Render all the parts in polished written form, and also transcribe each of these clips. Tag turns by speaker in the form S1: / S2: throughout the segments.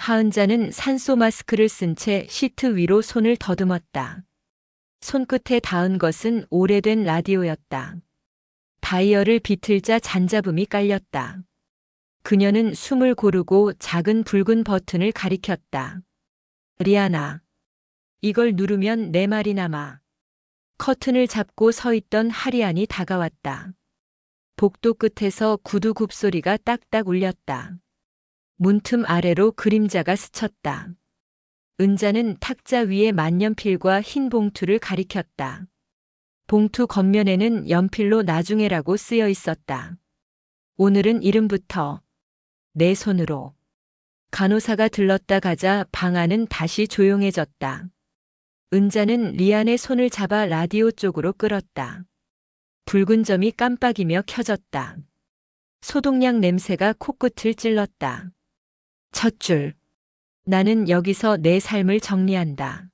S1: 하은자는 산소 마스크를 쓴 채 시트 위로 손을 더듬었다. 손끝에 닿은 것은 오래된 라디오였다. 다이얼을 비틀자 잔잡음이 깔렸다. 그녀는 숨을 고르고 작은 붉은 버튼을 가리켰다. 리아나. 이걸 누르면 내 말이 남아. 커튼을 잡고 서 있던 하리안이 다가왔다. 복도 끝에서 구두 굽소리가 딱딱 울렸다. 문틈 아래로 그림자가 스쳤다. 은자는 탁자 위에 만년필과 흰 봉투를 가리켰다. 봉투 겉면에는 연필로 나중에라고 쓰여 있었다. 오늘은 이름부터 내 손으로. 간호사가 들렀다 가자 방 안은 다시 조용해졌다. 은자는 리안의 손을 잡아 라디오 쪽으로 끌었다. 붉은 점이 깜빡이며 켜졌다. 소독약 냄새가 코끝을 찔렀다. 첫 줄. 나는 여기서 내 삶을 정리한다.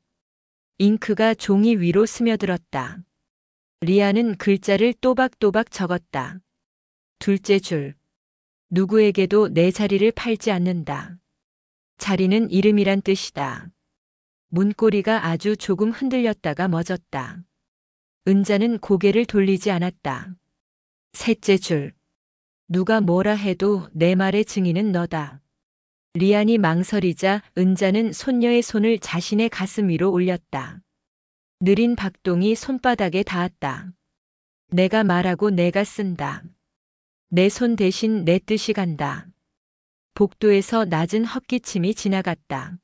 S1: 잉크가 종이 위로 스며들었다. 리아는 글자를 또박또박 적었다. 둘째 줄. 누구에게도 내 자리를 팔지 않는다. 자리는 이름이란 뜻이다. 문고리가 아주 조금 흔들렸다가 멎었다. 은자는 고개를 돌리지 않았다. 셋째 줄. 누가 뭐라 해도 내 말의 증인은 너다. 리안이 망설이자 은자는 손녀의 손을 자신의 가슴 위로 올렸다. 느린 박동이 손바닥에 닿았다. 내가 말하고 내가 쓴다. 내 손 대신 내 뜻이 간다. 복도에서 낮은 헛기침이 지나갔다.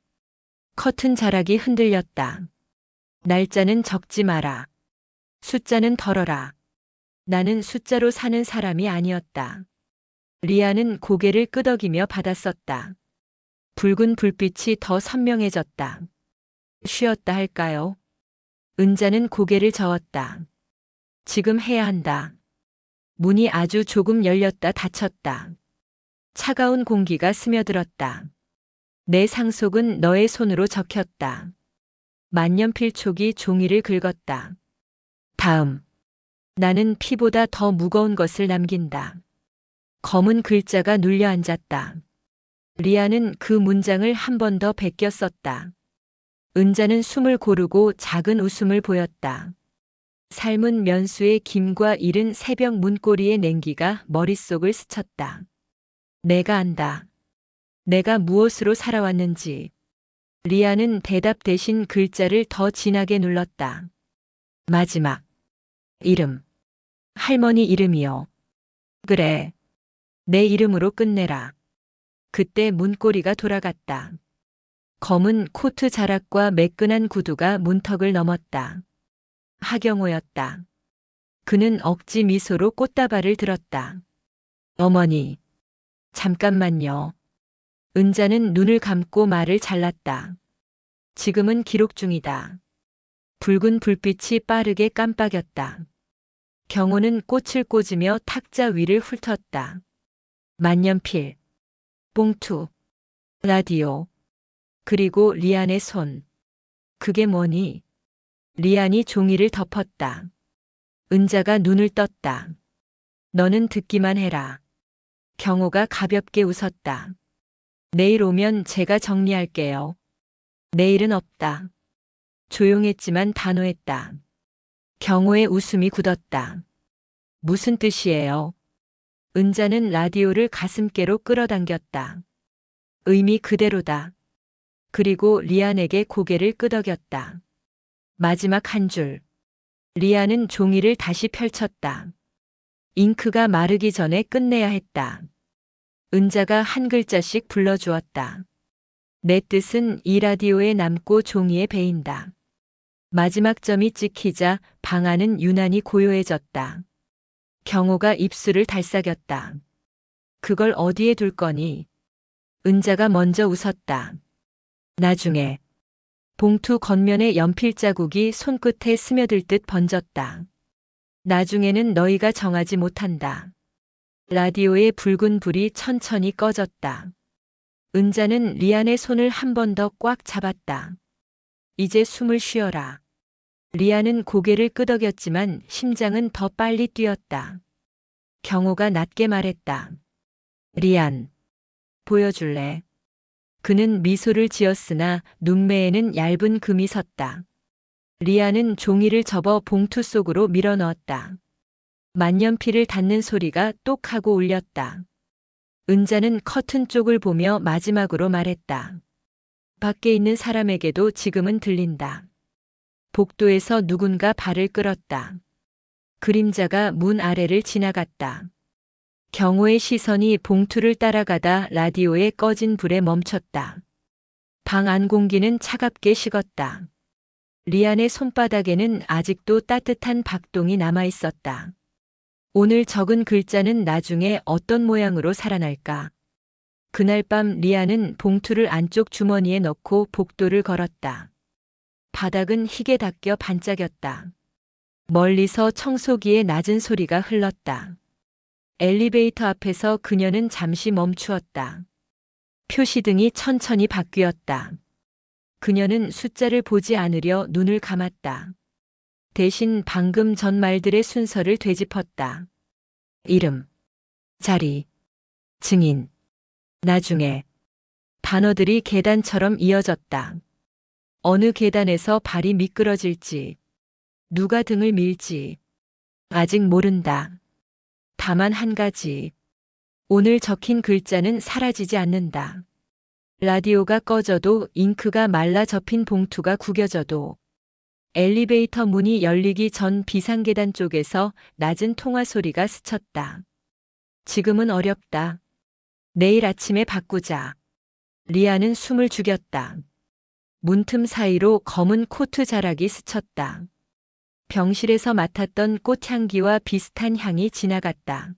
S1: 커튼 자락이 흔들렸다. 날짜는 적지 마라. 숫자는 덜어라. 나는 숫자로 사는 사람이 아니었다. 리아는 고개를 끄덕이며 받았었다. 붉은 불빛이 더 선명해졌다. 쉬었다 할까요? 은자는 고개를 저었다. 지금 해야 한다. 문이 아주 조금 열렸다 닫혔다. 차가운 공기가 스며들었다. 내 상속은 너의 손으로 적혔다. 만년필 촉이 종이를 긁었다. 다음. 나는 피보다 더 무거운 것을 남긴다. 검은 글자가 눌려 앉았다. 리아는 그 문장을 한 번 더 베껴 썼다. 은자는 숨을 고르고 작은 웃음을 보였다. 삶은 면수의 김과 이른 새벽 문고리의 냉기가 머릿속을 스쳤다. 내가 안다. 내가 무엇으로 살아왔는지. 리아는 대답 대신 글자를 더 진하게 눌렀다. 마지막. 이름. 할머니 이름이요. 그래. 내 이름으로 끝내라. 그때 문고리가 돌아갔다. 검은 코트 자락과 매끈한 구두가 문턱을 넘었다. 하경호였다. 그는 억지 미소로 꽃다발을 들었다. 어머니. 잠깐만요. 은자는 눈을 감고 말을 잘랐다. 지금은 기록 중이다. 붉은 불빛이 빠르게 깜빡였다. 경호는 꽃을 꽂으며 탁자 위를 훑었다. 만년필, 봉투, 라디오, 그리고 리안의 손. 그게 뭐니? 리안이 종이를 덮었다. 은자가 눈을 떴다. 너는 듣기만 해라. 경호가 가볍게 웃었다. 내일 오면 제가 정리할게요. 내일은 없다. 조용했지만 단호했다. 경호의 웃음이 굳었다. 무슨 뜻이에요? 은자는 라디오를 가슴께로 끌어당겼다. 의미 그대로다. 그리고 리안에게 고개를 끄덕였다. 마지막 한 줄. 리안은 종이를 다시 펼쳤다. 잉크가 마르기 전에 끝내야 했다. 은자가 한 글자씩 불러주었다. 내 뜻은 이 라디오에 남고 종이에 베인다. 마지막 점이 찍히자 방 안은 유난히 고요해졌다. 경호가 입술을 달싹였다. 그걸 어디에 둘 거니? 은자가 먼저 웃었다. 나중에. 봉투 겉면에 연필 자국이 손끝에 스며들 듯 번졌다. 나중에는 너희가 정하지 못한다. 라디오의 붉은 불이 천천히 꺼졌다. 은자는 리안의 손을 한 번 더 꽉 잡았다. 이제 숨을 쉬어라. 리안은 고개를 끄덕였지만 심장은 더 빨리 뛰었다. 경호가 낮게 말했다. 리안, 보여줄래? 그는 미소를 지었으나 눈매에는 얇은 금이 섰다. 리아는 종이를 접어 봉투 속으로 밀어 넣었다. 만년필을 닫는 소리가 똑 하고 울렸다. 은자는 커튼 쪽을 보며 마지막으로 말했다. 밖에 있는 사람에게도 지금은 들린다. 복도에서 누군가 발을 끌었다. 그림자가 문 아래를 지나갔다. 경호의 시선이 봉투를 따라가다 라디오에 꺼진 불에 멈췄다. 방 안 공기는 차갑게 식었다. 리안의 손바닥에는 아직도 따뜻한 박동이 남아 있었다. 오늘 적은 글자는 나중에 어떤 모양으로 살아날까? 그날 밤 리안은 봉투를 안쪽 주머니에 넣고 복도를 걸었다. 바닥은 희게 닦여 반짝였다. 멀리서 청소기의 낮은 소리가 흘렀다. 엘리베이터 앞에서 그녀는 잠시 멈추었다. 표시등이 천천히 바뀌었다. 그녀는 숫자를 보지 않으려 눈을 감았다. 대신 방금 전 말들의 순서를 되짚었다. 이름, 자리, 증인, 나중에. 단어들이 계단처럼 이어졌다. 어느 계단에서 발이 미끄러질지, 누가 등을 밀지, 아직 모른다. 다만 한 가지. 오늘 적힌 글자는 사라지지 않는다. 라디오가 꺼져도 잉크가 말라 접힌 봉투가 구겨져도 엘리베이터 문이 열리기 전 비상계단 쪽에서 낮은 통화 소리가 스쳤다. 지금은 어렵다. 내일 아침에 바꾸자. 리아는 숨을 죽였다. 문틈 사이로 검은 코트 자락이 스쳤다. 병실에서 맡았던 꽃향기와 비슷한 향이 지나갔다.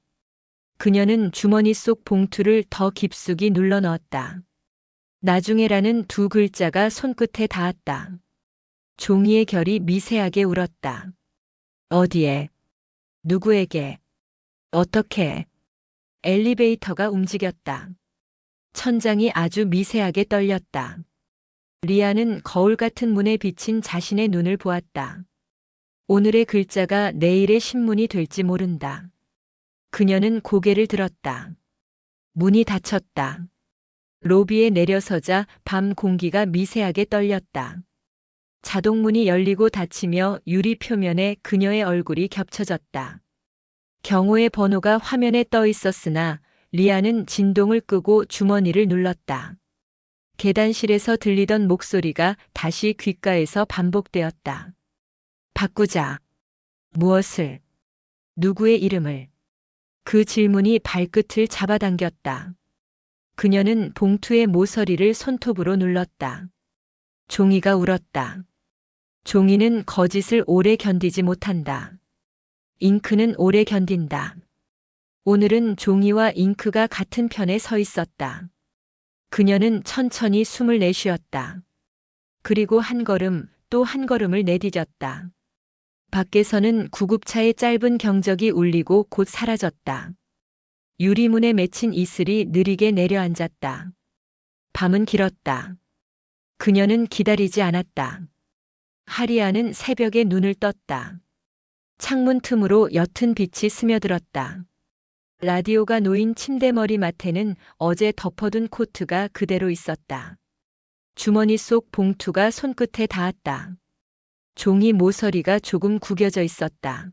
S1: 그녀는 주머니 속 봉투를 더 깊숙이 눌러 넣었다. 나중에라는 두 글자가 손끝에 닿았다. 종이의 결이 미세하게 울었다. 어디에? 누구에게? 어떻게? 엘리베이터가 움직였다. 천장이 아주 미세하게 떨렸다. 리아는 거울 같은 문에 비친 자신의 눈을 보았다. 오늘의 글자가 내일의 신문이 될지 모른다. 그녀는 고개를 들었다. 문이 닫혔다. 로비에 내려서자 밤 공기가 미세하게 떨렸다. 자동문이 열리고 닫히며 유리 표면에 그녀의 얼굴이 겹쳐졌다. 경호의 번호가 화면에 떠 있었으나 리아는 진동을 끄고 주머니를 눌렀다. 계단실에서 들리던 목소리가 다시 귓가에서 반복되었다. 바꾸자. 무엇을? 누구의 이름을? 그 질문이 발끝을 잡아당겼다. 그녀는 봉투의 모서리를 손톱으로 눌렀다. 종이가 울었다. 종이는 거짓을 오래 견디지 못한다. 잉크는 오래 견딘다. 오늘은 종이와 잉크가 같은 편에 서 있었다. 그녀는 천천히 숨을 내쉬었다. 그리고 한 걸음 또 한 걸음을 내디뎠다. 밖에서는 구급차의 짧은 경적이 울리고 곧 사라졌다. 유리문에 맺힌 이슬이 느리게 내려앉았다. 밤은 길었다. 그녀는 기다리지 않았다. 하리아는 새벽에 눈을 떴다. 창문 틈으로 옅은 빛이 스며들었다. 라디오가 놓인 침대 머리맡에는 어제 덮어둔 코트가 그대로 있었다. 주머니 속 봉투가 손끝에 닿았다. 종이 모서리가 조금 구겨져 있었다.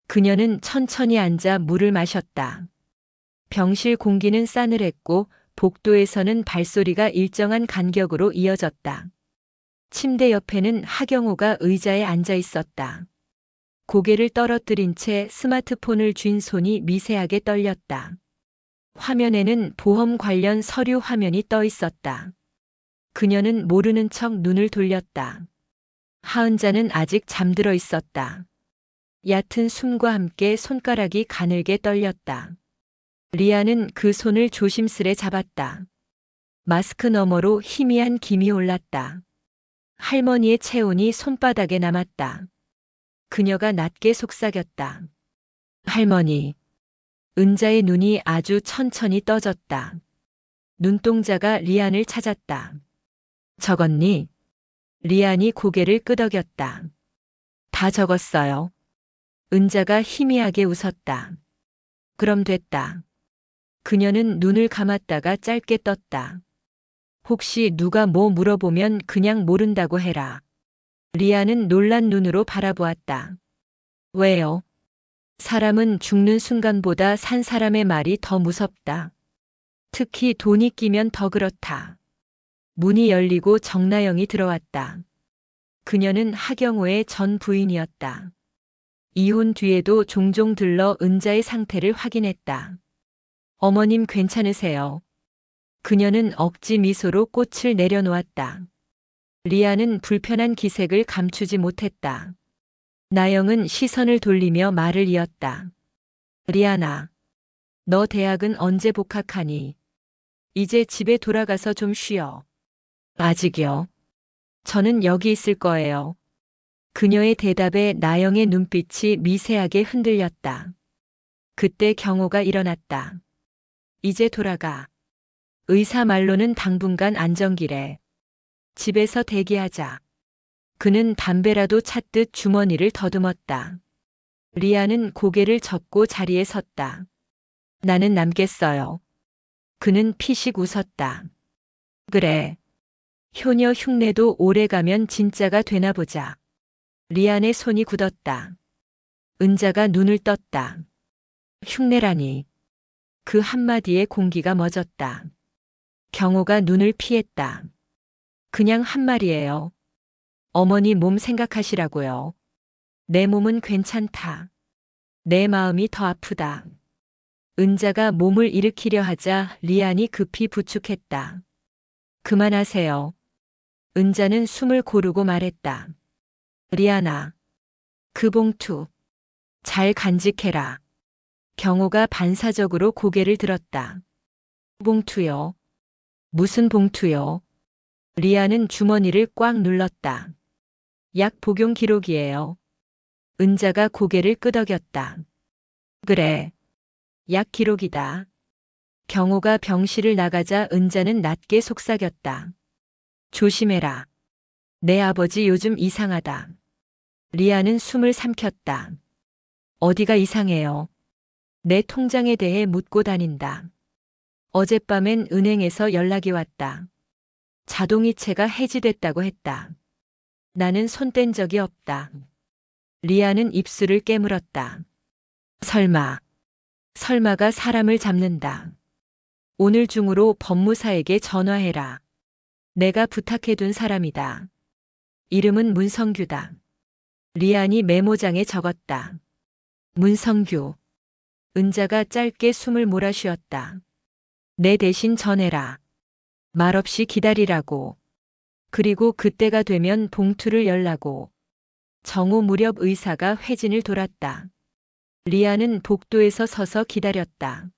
S1: 그녀는 천천히 앉아 물을 마셨다. 병실 공기는 싸늘했고 복도에서는 발소리가 일정한 간격으로 이어졌다. 침대 옆에는 하경우가 의자에 앉아 있었다. 고개를 떨어뜨린 채 스마트폰을 쥔 손이 미세하게 떨렸다. 화면에는 보험 관련 서류 화면이 떠 있었다. 그녀는 모르는 척 눈을 돌렸다. 하은자는 아직 잠들어 있었다. 얕은 숨과 함께 손가락이 가늘게 떨렸다. 리아는 그 손을 조심스레 잡았다. 마스크 너머로 희미한 김이 올랐다. 할머니의 체온이 손바닥에 남았다. 그녀가 낮게 속삭였다. 할머니. 은자의 눈이 아주 천천히 떠졌다. 눈동자가 리안을 찾았다. 적었니? 리안이 고개를 끄덕였다. 다 적었어요. 은자가 희미하게 웃었다. 그럼 됐다. 그녀는 눈을 감았다가 짧게 떴다. 혹시 누가 뭐 물어보면 그냥 모른다고 해라. 리아는 놀란 눈으로 바라보았다. 왜요? 사람은 죽는 순간보다 산 사람의 말이 더 무섭다. 특히 돈이 끼면 더 그렇다. 문이 열리고 정나영이 들어왔다. 그녀는 하경호의 전 부인이었다. 이혼 뒤에도 종종 들러 은자의 상태를 확인했다. 어머님 괜찮으세요? 그녀는 억지 미소로 꽃을 내려놓았다. 리아는 불편한 기색을 감추지 못했다. 나영은 시선을 돌리며 말을 이었다. 리아나, 너 대학은 언제 복학하니? 이제 집에 돌아가서 좀 쉬어. 아직이요. 저는 여기 있을 거예요. 그녀의 대답에 나영의 눈빛이 미세하게 흔들렸다. 그때 경호가 일어났다. 이제 돌아가. 의사 말로는 당분간 안정기래. 집에서 대기하자. 그는 담배라도 찾듯 주머니를 더듬었다. 리아는 고개를 젓고 자리에 섰다. 나는 남겠어요. 그는 피식 웃었다. 그래. 효녀 흉내도 오래가면 진짜가 되나 보자. 리안의 손이 굳었다. 은자가 눈을 떴다. 흉내라니. 그 한마디에 공기가 멎었다. 경호가 눈을 피했다. 그냥 한 말이에요. 어머니 몸 생각하시라고요. 내 몸은 괜찮다. 내 마음이 더 아프다. 은자가 몸을 일으키려 하자 리안이 급히 부축했다. 그만하세요. 은자는 숨을 고르고 말했다. 리안아, 그 봉투 잘 간직해라. 경호가 반사적으로 고개를 들었다. 봉투요? 무슨 봉투요? 리아는 주머니를 꽉 눌렀다. 약 복용 기록이에요. 은자가 고개를 끄덕였다. 그래. 약 기록이다. 경호가 병실을 나가자 은자는 낮게 속삭였다. 조심해라. 내 아버지 요즘 이상하다. 리아는 숨을 삼켰다. 어디가 이상해요? 내 통장에 대해 묻고 다닌다. 어젯밤엔 은행에서 연락이 왔다. 자동이체가 해지됐다고 했다. 나는 손 뗀 적이 없다. 리아는 입술을 깨물었다. 설마가 사람을 잡는다. 오늘 중으로 법무사에게 전화해라. 내가 부탁해둔 사람이다. 이름은 문성규다. 리안이 메모장에 적었다. 문성규. 은자가 짧게 숨을 몰아쉬었다. 내 대신 전해라. 말없이 기다리라고. 그리고 그때가 되면 봉투를 열라고. 정오 무렵 의사가 회진을 돌았다. 리아는 복도에서 서서 기다렸다.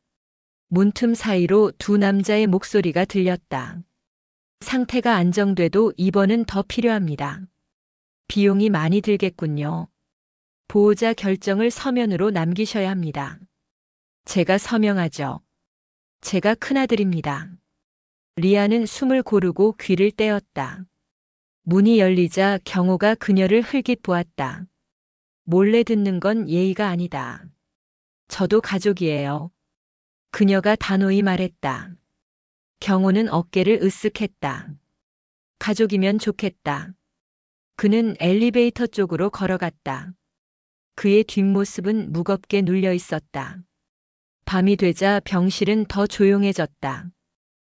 S1: 문틈 사이로 두 남자의 목소리가 들렸다. 상태가 안정돼도 입원은 더 필요합니다. 비용이 많이 들겠군요. 보호자 결정을 서면으로 남기셔야 합니다. 제가 서명하죠. 제가 큰아들입니다. 리아는 숨을 고르고 귀를 떼었다. 문이 열리자 경호가 그녀를 흘깃 보았다. 몰래 듣는 건 예의가 아니다. 저도 가족이에요. 그녀가 단호히 말했다. 경호는 어깨를 으쓱했다. 가족이면 좋겠다. 그는 엘리베이터 쪽으로 걸어갔다. 그의 뒷모습은 무겁게 눌려 있었다. 밤이 되자 병실은 더 조용해졌다.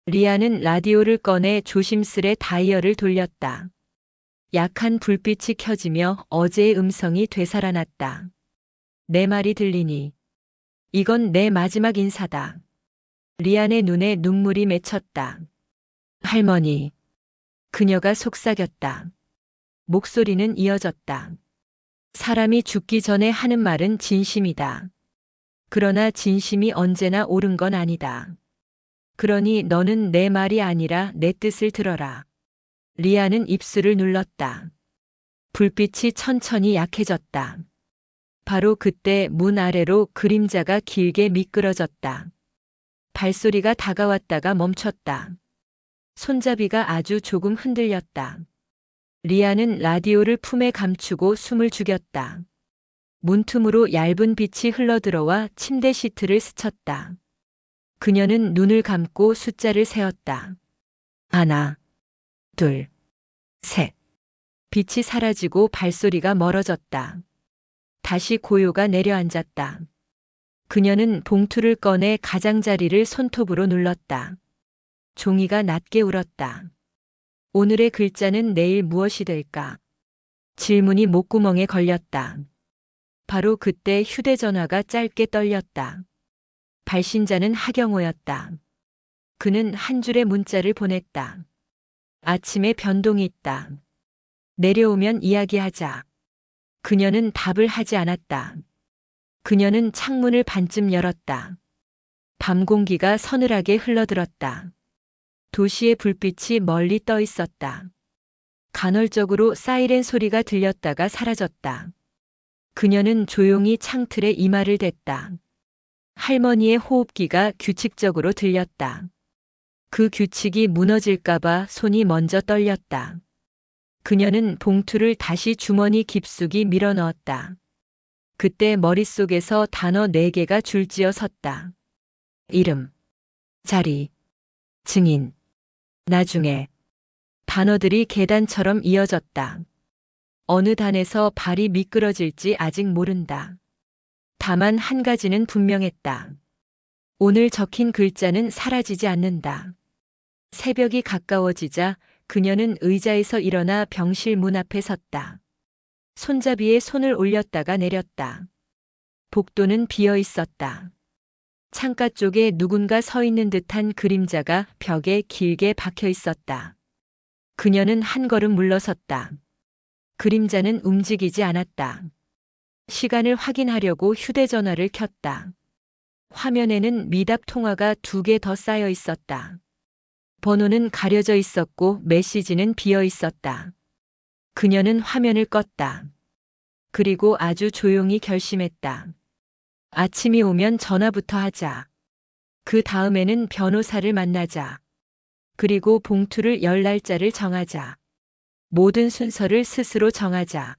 S1: 리아는 라디오를 꺼내 조심스레 다이얼을 돌렸다. 약한 불빛이 켜지며 어제의 음성이 되살아났다. 내 말이 들리니? 이건 내 마지막 인사다. 리안의 눈에 눈물이 맺혔다. 할머니. 그녀가 속삭였다. 목소리는 이어졌다. 사람이 죽기 전에 하는 말은 진심이다. 그러나 진심이 언제나 옳은 건 아니다. 그러니 너는 내 말이 아니라 내 뜻을 들어라. 리아는 입술을 눌렀다. 불빛이 천천히 약해졌다. 바로 그때 문 아래로 그림자가 길게 미끄러졌다. 발소리가 다가왔다가 멈췄다. 손잡이가 아주 조금 흔들렸다. 리아는 라디오를 품에 감추고 숨을 죽였다. 문틈으로 얇은 빛이 흘러들어와 침대 시트를 스쳤다. 그녀는 눈을 감고 숫자를 세었다. 하나, 둘, 셋. 빛이 사라지고 발소리가 멀어졌다. 다시 고요가 내려앉았다. 그녀는 봉투를 꺼내 가장자리를 손톱으로 눌렀다. 종이가 낮게 울었다. 오늘의 글자는 내일 무엇이 될까? 질문이 목구멍에 걸렸다. 바로 그때 휴대전화가 짧게 떨렸다. 발신자는 하경호였다. 그는 한 줄의 문자를 보냈다. 아침에 변동이 있다. 내려오면 이야기하자. 그녀는 답을 하지 않았다. 그녀는 창문을 반쯤 열었다. 밤 공기가 서늘하게 흘러들었다. 도시의 불빛이 멀리 떠 있었다. 간헐적으로 사이렌 소리가 들렸다가 사라졌다. 그녀는 조용히 창틀에 이마를 댔다. 할머니의 호흡기가 규칙적으로 들렸다. 그 규칙이 무너질까봐 손이 먼저 떨렸다. 그녀는 봉투를 다시 주머니 깊숙이 밀어 넣었다. 그때 머릿속에서 단어 4개가 줄지어 섰다. 이름, 자리, 증인, 나중에. 단어들이 계단처럼 이어졌다. 어느 단에서 발이 미끄러질지 아직 모른다. 다만 한 가지는 분명했다. 오늘 적힌 글자는 사라지지 않는다. 새벽이 가까워지자 그녀는 의자에서 일어나 병실 문 앞에 섰다. 손잡이에 손을 올렸다가 내렸다. 복도는 비어 있었다. 창가 쪽에 누군가 서 있는 듯한 그림자가 벽에 길게 박혀 있었다. 그녀는 한 걸음 물러섰다. 그림자는 움직이지 않았다. 시간을 확인하려고 휴대전화를 켰다. 화면에는 미답 통화가 2개 더 쌓여 있었다. 번호는 가려져 있었고 메시지는 비어 있었다. 그녀는 화면을 껐다. 그리고 아주 조용히 결심했다. 아침이 오면 전화부터 하자. 그 다음에는 변호사를 만나자. 그리고 봉투를 열 날짜를 정하자. 모든 순서를 스스로 정하자.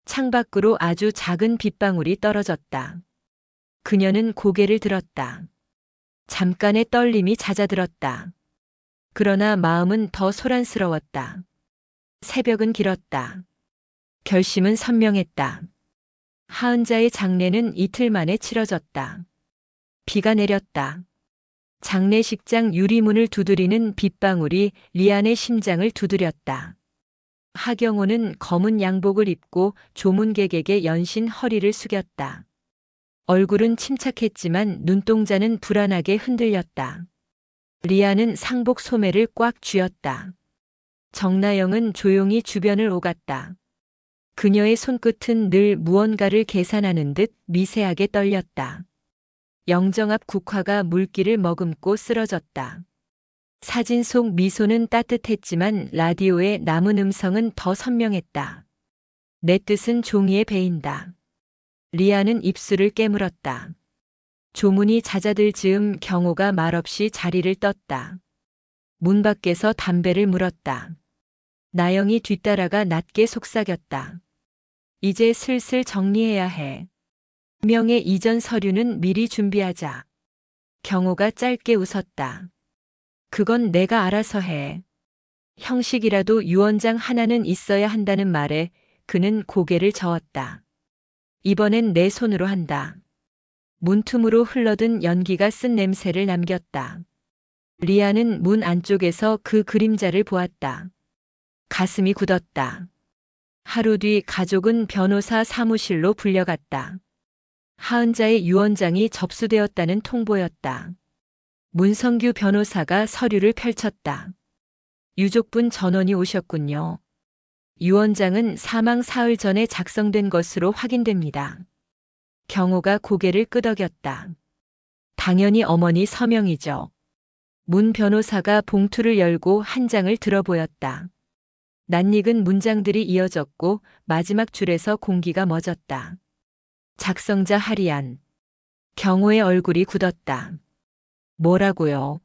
S1: 창밖으로 아주 작은 빗방울이 떨어졌다. 그녀는 고개를 들었다. 잠깐의 떨림이 잦아들었다. 그러나 마음은 더 소란스러웠다. 새벽은 길었다. 결심은 선명했다. 하은자의 장례는 이틀 만에 치러졌다. 비가 내렸다. 장례식장 유리문을 두드리는 빗방울이 리안의 심장을 두드렸다. 하경호는 검은 양복을 입고 조문객에게 연신 허리를 숙였다. 얼굴은 침착했지만 눈동자는 불안하게 흔들렸다. 리안은 상복 소매를 꽉 쥐었다. 정나영은 조용히 주변을 오갔다. 그녀의 손끝은 늘 무언가를 계산하는 듯 미세하게 떨렸다. 영정 앞 국화가 물기를 머금고 쓰러졌다. 사진 속 미소는 따뜻했지만 라디오의 남은 음성은 더 선명했다. 내 뜻은 종이에 베인다. 리아는 입술을 깨물었다. 조문이 잦아들 즈음 경호가 말없이 자리를 떴다. 문 밖에서 담배를 물었다. 나영이 뒤따라가 낮게 속삭였다. 이제 슬슬 정리해야 해. 명의 이전 서류는 미리 준비하자. 경호가 짧게 웃었다. 그건 내가 알아서 해. 형식이라도 유언장 하나는 있어야 한다는 말에 그는 고개를 저었다. 이번엔 내 손으로 한다. 문틈으로 흘러든 연기가 쓴 냄새를 남겼다. 리아는 문 안쪽에서 그 그림자를 보았다. 가슴이 굳었다. 하루 뒤 가족은 변호사 사무실로 불려갔다. 하은자의 유언장이 접수되었다는 통보였다. 문성규 변호사가 서류를 펼쳤다. 유족분 전원이 오셨군요. 유언장은 사망 사흘 전에 작성된 것으로 확인됩니다. 경호가 고개를 끄덕였다. 당연히 어머니 서명이죠. 문 변호사가 봉투를 열고 한 장을 들어보였다. 낯익은 문장들이 이어졌고 마지막 줄에서 공기가 멎었다. 작성자 하리안. 경호의 얼굴이 굳었다. 뭐라고요?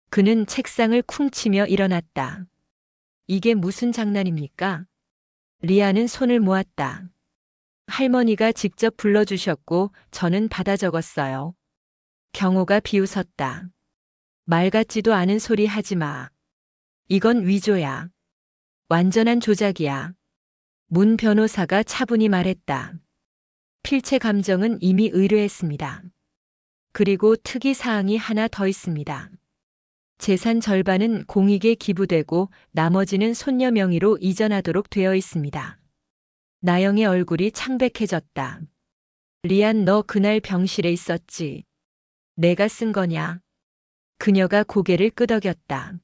S1: 그는 책상을 쿵 치며 일어났다. 이게 무슨 장난입니까? 리아는 손을 모았다. 할머니가 직접 불러주셨고 저는 받아 적었어요. 경호가 비웃었다. 말 같지도 않은 소리 하지 마. 이건 위조야. 완전한 조작이야. 문 변호사가 차분히 말했다. 필체 감정은 이미 의뢰했습니다. 그리고 특이 사항이 하나 더 있습니다. 재산 절반은 공익에 기부되고 나머지는 손녀 명의로 이전하도록 되어 있습니다. 나영의 얼굴이 창백해졌다. 리안, 너 그날 병실에 있었지? 내가 쓴 거냐? 그녀가 고개를 끄덕였다.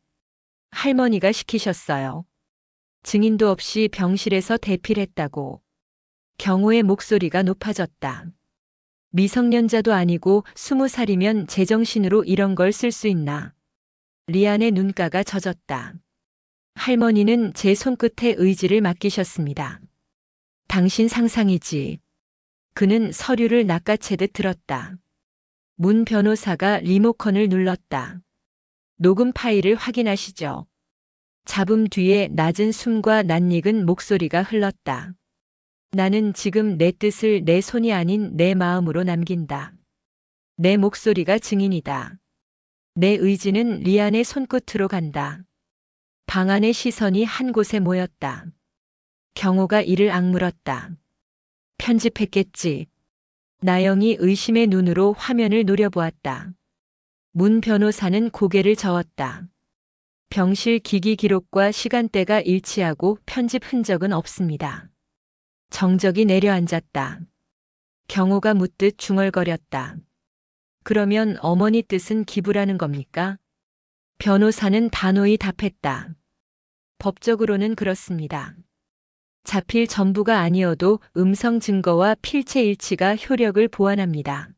S1: 할머니가 시키셨어요. 증인도 없이 병실에서 대필했다고. 경호의 목소리가 높아졌다. 미성년자도 아니고 20살이면 제정신으로 이런 걸 쓸 수 있나? 리안의 눈가가 젖었다. 할머니는 제 손끝에 의지를 맡기셨습니다. 당신 상상이지. 그는 서류를 낚아채듯 들었다. 문 변호사가 리모컨을 눌렀다. 녹음 파일을 확인하시죠. 잡음 뒤에 낮은 숨과 낯익은 목소리가 흘렀다. 나는 지금 내 뜻을 내 손이 아닌 내 마음으로 남긴다. 내 목소리가 증인이다. 내 의지는 리안의 손끝으로 간다. 방 안의 시선이 한 곳에 모였다. 경호가 이를 악물었다. 편집했겠지. 나영이 의심의 눈으로 화면을 노려보았다. 문 변호사는 고개를 저었다. 병실 기기 기록과 시간대가 일치하고 편집 흔적은 없습니다. 정적이 내려앉았다. 경호가 묻듯 중얼거렸다. 그러면 어머니 뜻은 기부라는 겁니까? 변호사는 단호히 답했다. 법적으로는 그렇습니다. 자필 전부가 아니어도 음성 증거와 필체 일치가 효력을 보완합니다.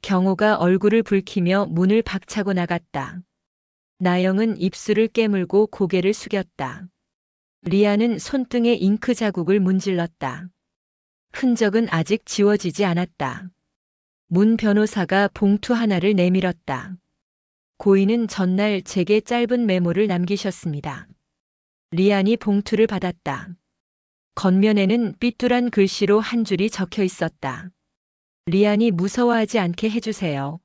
S1: 경호가 얼굴을 붉히며 문을 박차고 나갔다. 나영은 입술을 깨물고 고개를 숙였다. 리아는 손등에 잉크 자국을 문질렀다. 흔적은 아직 지워지지 않았다. 문 변호사가 봉투 하나를 내밀었다. 고인은 전날 제게 짧은 메모를 남기셨습니다. 리안이 봉투를 받았다. 겉면에는 삐뚤한 글씨로 한 줄이 적혀 있었다. 리안이 무서워하지 않게 해주세요.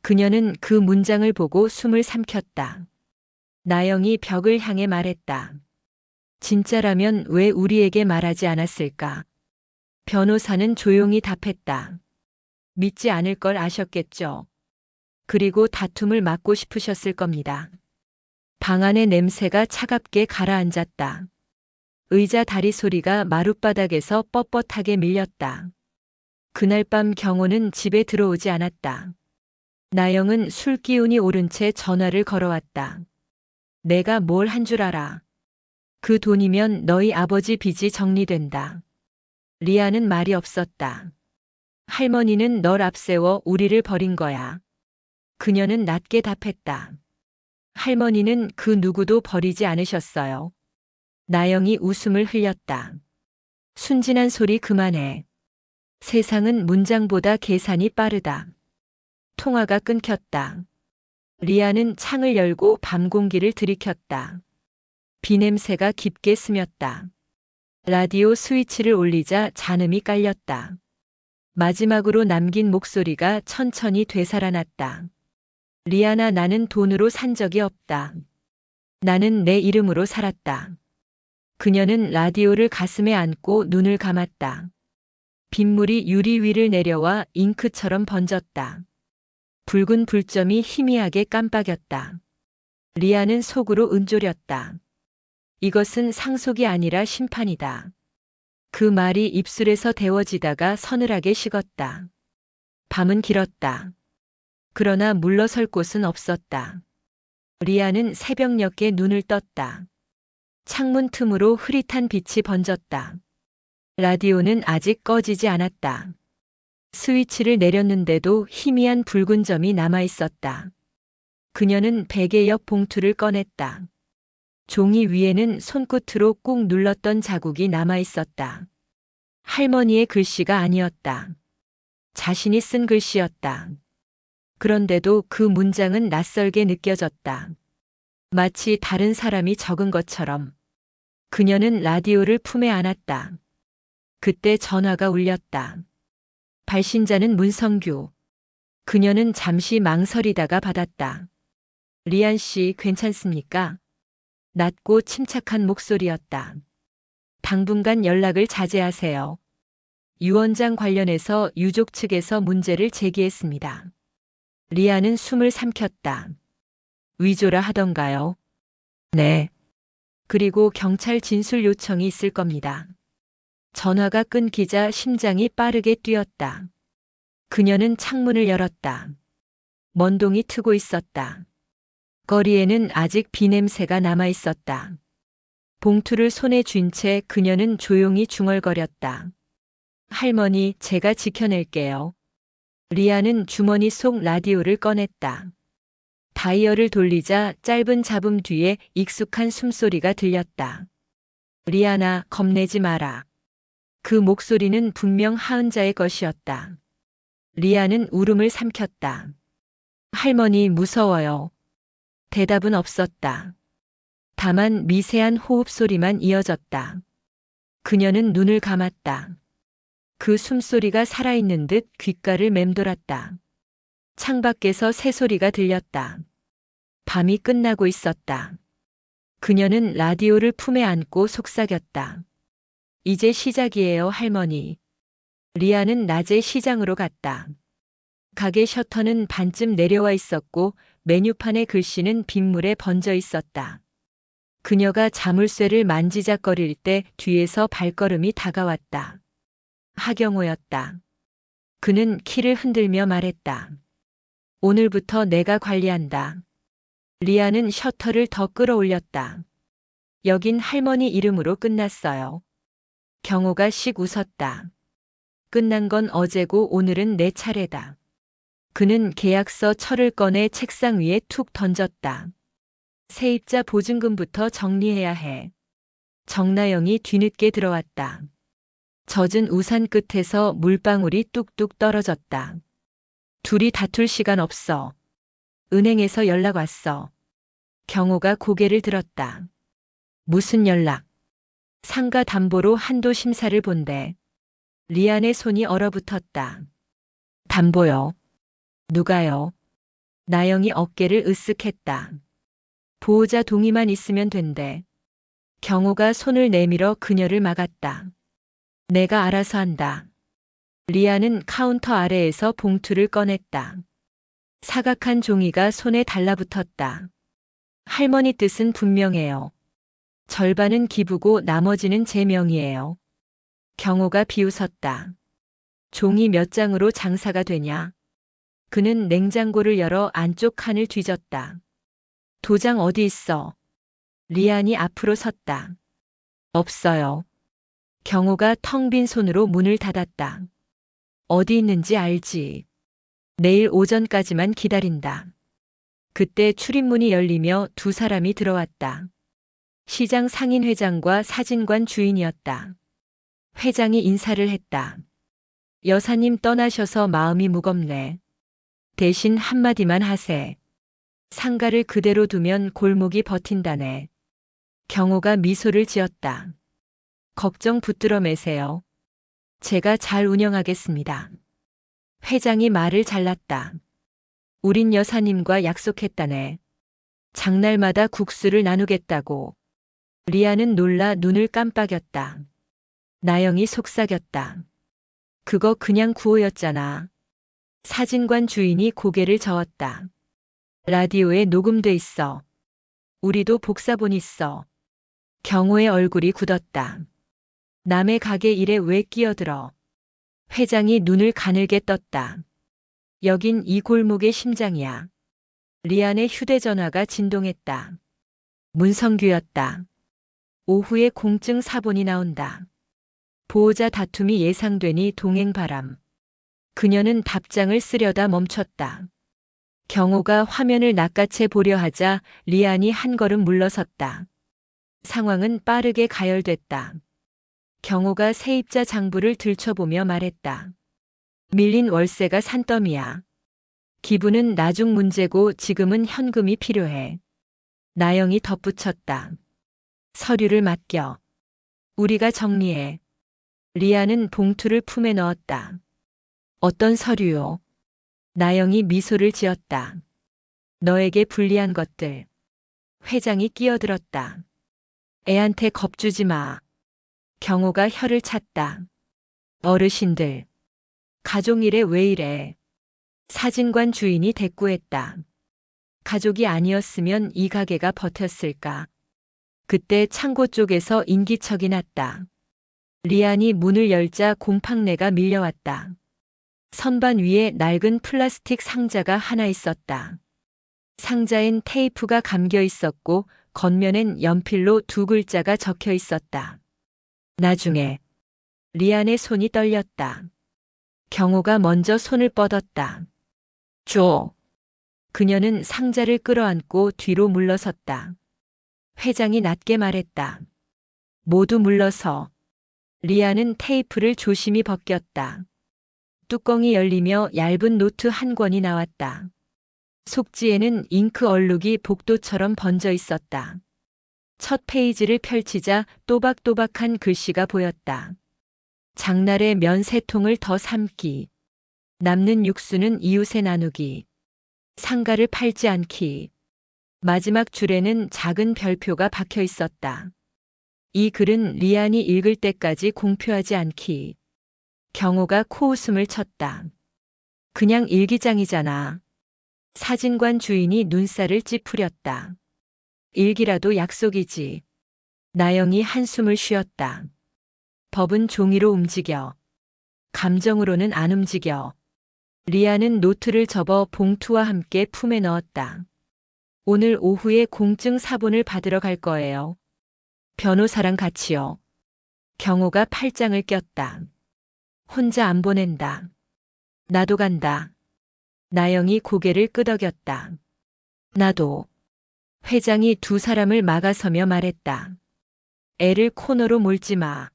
S1: 그녀는 그 문장을 보고 숨을 삼켰다. 나영이 벽을 향해 말했다. 진짜라면 왜 우리에게 말하지 않았을까? 변호사는 조용히 답했다. 믿지 않을 걸 아셨겠죠. 그리고 다툼을 막고 싶으셨을 겁니다. 방 안의 냄새가 차갑게 가라앉았다. 의자 다리 소리가 마룻바닥에서 뻣뻣하게 밀렸다. 그날 밤 경호는 집에 들어오지 않았다. 나영은 술 기운이 오른 채 전화를 걸어왔다. 내가 뭘 한 줄 알아. 그 돈이면 너희 아버지 빚이 정리된다. 리아는 말이 없었다. 할머니는 널 앞세워 우리를 버린 거야. 그녀는 낮게 답했다. 할머니는 그 누구도 버리지 않으셨어요. 나영이 웃음을 흘렸다. 순진한 소리 그만해. 세상은 문장보다 계산이 빠르다. 통화가 끊겼다. 리아는 창을 열고 밤 공기를 들이켰다. 비냄새가 깊게 스몄다. 라디오 스위치를 올리자 잔음이 깔렸다. 마지막으로 남긴 목소리가 천천히 되살아났다. 리아나, 나는 돈으로 산 적이 없다. 나는 내 이름으로 살았다. 그녀는 라디오를 가슴에 안고 눈을 감았다. 빗물이 유리 위를 내려와 잉크처럼 번졌다. 붉은 불점이 희미하게 깜빡였다. 리아는 속으로 은졸였다. 이것은 상속이 아니라 심판이다. 그 말이 입술에서 데워지다가 서늘하게 식었다. 밤은 길었다. 그러나 물러설 곳은 없었다. 리아는 새벽녘에 눈을 떴다. 창문 틈으로 흐릿한 빛이 번졌다. 라디오는 아직 꺼지지 않았다. 스위치를 내렸는데도 희미한 붉은 점이 남아 있었다. 그녀는 베개 옆 봉투를 꺼냈다. 종이 위에는 손끝으로 꾹 눌렀던 자국이 남아 있었다. 할머니의 글씨가 아니었다. 자신이 쓴 글씨였다. 그런데도 그 문장은 낯설게 느껴졌다. 마치 다른 사람이 적은 것처럼. 그녀는 라디오를 품에 안았다. 그때 전화가 울렸다. 발신자는 문성규. 그녀는 잠시 망설이다가 받았다. 리안 씨, 괜찮습니까? 낮고 침착한 목소리였다. 당분간 연락을 자제하세요. 유언장 관련해서 유족 측에서 문제를 제기했습니다. 리아는 숨을 삼켰다. 위조라 하던가요? 네. 그리고 경찰 진술 요청이 있을 겁니다. 전화가 끊기자 심장이 빠르게 뛰었다. 그녀는 창문을 열었다. 먼동이 트고 있었다. 거리에는 아직 비 냄새가 남아 있었다. 봉투를 손에 쥔 채 그녀는 조용히 중얼거렸다. 할머니, 제가 지켜낼게요. 리아는 주머니 속 라디오를 꺼냈다. 다이얼을 돌리자 짧은 잡음 뒤에 익숙한 숨소리가 들렸다. 리아나, 겁내지 마라. 그 목소리는 분명 하은자의 것이었다. 리아는 울음을 삼켰다. 할머니, 무서워요. 대답은 없었다. 다만 미세한 호흡 소리만 이어졌다. 그녀는 눈을 감았다. 그 숨소리가 살아있는 듯 귓가를 맴돌았다. 창밖에서 새소리가 들렸다. 밤이 끝나고 있었다. 그녀는 라디오를 품에 안고 속삭였다. 이제 시작이에요, 할머니. 리아는 낮에 시장으로 갔다. 가게 셔터는 반쯤 내려와 있었고 메뉴판의 글씨는 빗물에 번져 있었다. 그녀가 자물쇠를 만지작거릴 때 뒤에서 발걸음이 다가왔다. 하경호였다. 그는 키를 흔들며 말했다. 오늘부터 내가 관리한다. 리아는 셔터를 더 끌어올렸다. 여긴 할머니 이름으로 끝났어요. 경호가 씩 웃었다. 끝난 건 어제고 오늘은 내 차례다. 그는 계약서 철을 꺼내 책상 위에 툭 던졌다. 세입자 보증금부터 정리해야 해. 정나영이 뒤늦게 들어왔다. 젖은 우산 끝에서 물방울이 뚝뚝 떨어졌다. 둘이 다툴 시간 없어. 은행에서 연락 왔어. 경호가 고개를 들었다. 무슨 연락? 상가 담보로 한도 심사를 본대. 리안의 손이 얼어붙었다. 담보요. 누가요? 나영이 어깨를 으쓱했다. 보호자 동의만 있으면 된대. 경호가 손을 내밀어 그녀를 막았다. 내가 알아서 한다. 리아는 카운터 아래에서 봉투를 꺼냈다. 사각한 종이가 손에 달라붙었다. 할머니 뜻은 분명해요. 절반은 기부고 나머지는 제 명의예요. 경호가 비웃었다. 종이 몇 장으로 장사가 되냐? 그는 냉장고를 열어 안쪽 칸을 뒤졌다. 도장 어디 있어? 리안이 앞으로 섰다. 없어요. 경호가 텅 빈 손으로 문을 닫았다. 어디 있는지 알지. 내일 오전까지만 기다린다. 그때 출입문이 열리며 두 사람이 들어왔다. 시장 상인회장과 사진관 주인이었다. 회장이 인사를 했다. 여사님 떠나셔서 마음이 무겁네. 대신 한마디만 하세. 상가를 그대로 두면 골목이 버틴다네. 경호가 미소를 지었다. 걱정 붙들어 매세요. 제가 잘 운영하겠습니다. 회장이 말을 잘랐다. 우린 여사님과 약속했다네. 장날마다 국수를 나누겠다고. 리아는 놀라 눈을 깜빡였다. 나영이 속삭였다. 그거 그냥 구호였잖아. 사진관 주인이 고개를 저었다. 라디오에 녹음돼 있어. 우리도 복사본 있어. 경호의 얼굴이 굳었다. 남의 가게 일에 왜 끼어들어? 회장이 눈을 가늘게 떴다. 여긴 이 골목의 심장이야. 리안의 휴대전화가 진동했다. 문성규였다. 오후에 공증 사본이 나온다. 보호자 다툼이 예상되니 동행바람. 그녀는 답장을 쓰려다 멈췄다. 경호가 화면을 낚아채 보려 하자 리안이 한 걸음 물러섰다. 상황은 빠르게 가열됐다. 경호가 세입자 장부를 들춰보며 말했다. 밀린 월세가 산더미야. 기부는 나중 문제고 지금은 현금이 필요해. 나영이 덧붙였다. 서류를 맡겨. 우리가 정리해. 리아는 봉투를 품에 넣었다. 어떤 서류요? 나영이 미소를 지었다. 너에게 불리한 것들. 회장이 끼어들었다. 애한테 겁주지 마. 경호가 혀를 찼다. 어르신들. 가족일에 왜 이래. 사진관 주인이 대꾸했다. 가족이 아니었으면 이 가게가 버텼을까. 그때 창고 쪽에서 인기척이 났다. 리안이 문을 열자 곰팡내가 밀려왔다. 선반 위에 낡은 플라스틱 상자가 하나 있었다. 상자엔 테이프가 감겨 있었고 겉면엔 연필로 두 글자가 적혀 있었다. 나중에. 리안의 손이 떨렸다. 경호가 먼저 손을 뻗었다. 줘. 그녀는 상자를 끌어안고 뒤로 물러섰다. 회장이 낮게 말했다. 모두 물러서. 리안은 테이프를 조심히 벗겼다. 뚜껑이 열리며 얇은 노트 한 권이 나왔다. 속지에는 잉크 얼룩이 복도처럼 번져 있었다. 첫 페이지를 펼치자 또박또박한 글씨가 보였다. 장날에 면 3통을 더 삶기. 남는 육수는 이웃에 나누기. 상가를 팔지 않기. 마지막 줄에는 작은 별표가 박혀 있었다. 이 글은 리안이 읽을 때까지 공표하지 않기. 경호가 코웃음을 쳤다. 그냥 일기장이잖아. 사진관 주인이 눈살을 찌푸렸다. 일기라도 약속이지. 나영이 한숨을 쉬었다. 법은 종이로 움직여. 감정으로는 안 움직여. 리아는 노트를 접어 봉투와 함께 품에 넣었다. 오늘 오후에 공증 사본을 받으러 갈 거예요. 변호사랑 같이요. 경호가 팔짱을 꼈다. 혼자 안 보낸다. 나도 간다. 나영이 고개를 끄덕였다. 나도. 회장이 두 사람을 막아서며 말했다. 애를 코너로 몰지 마.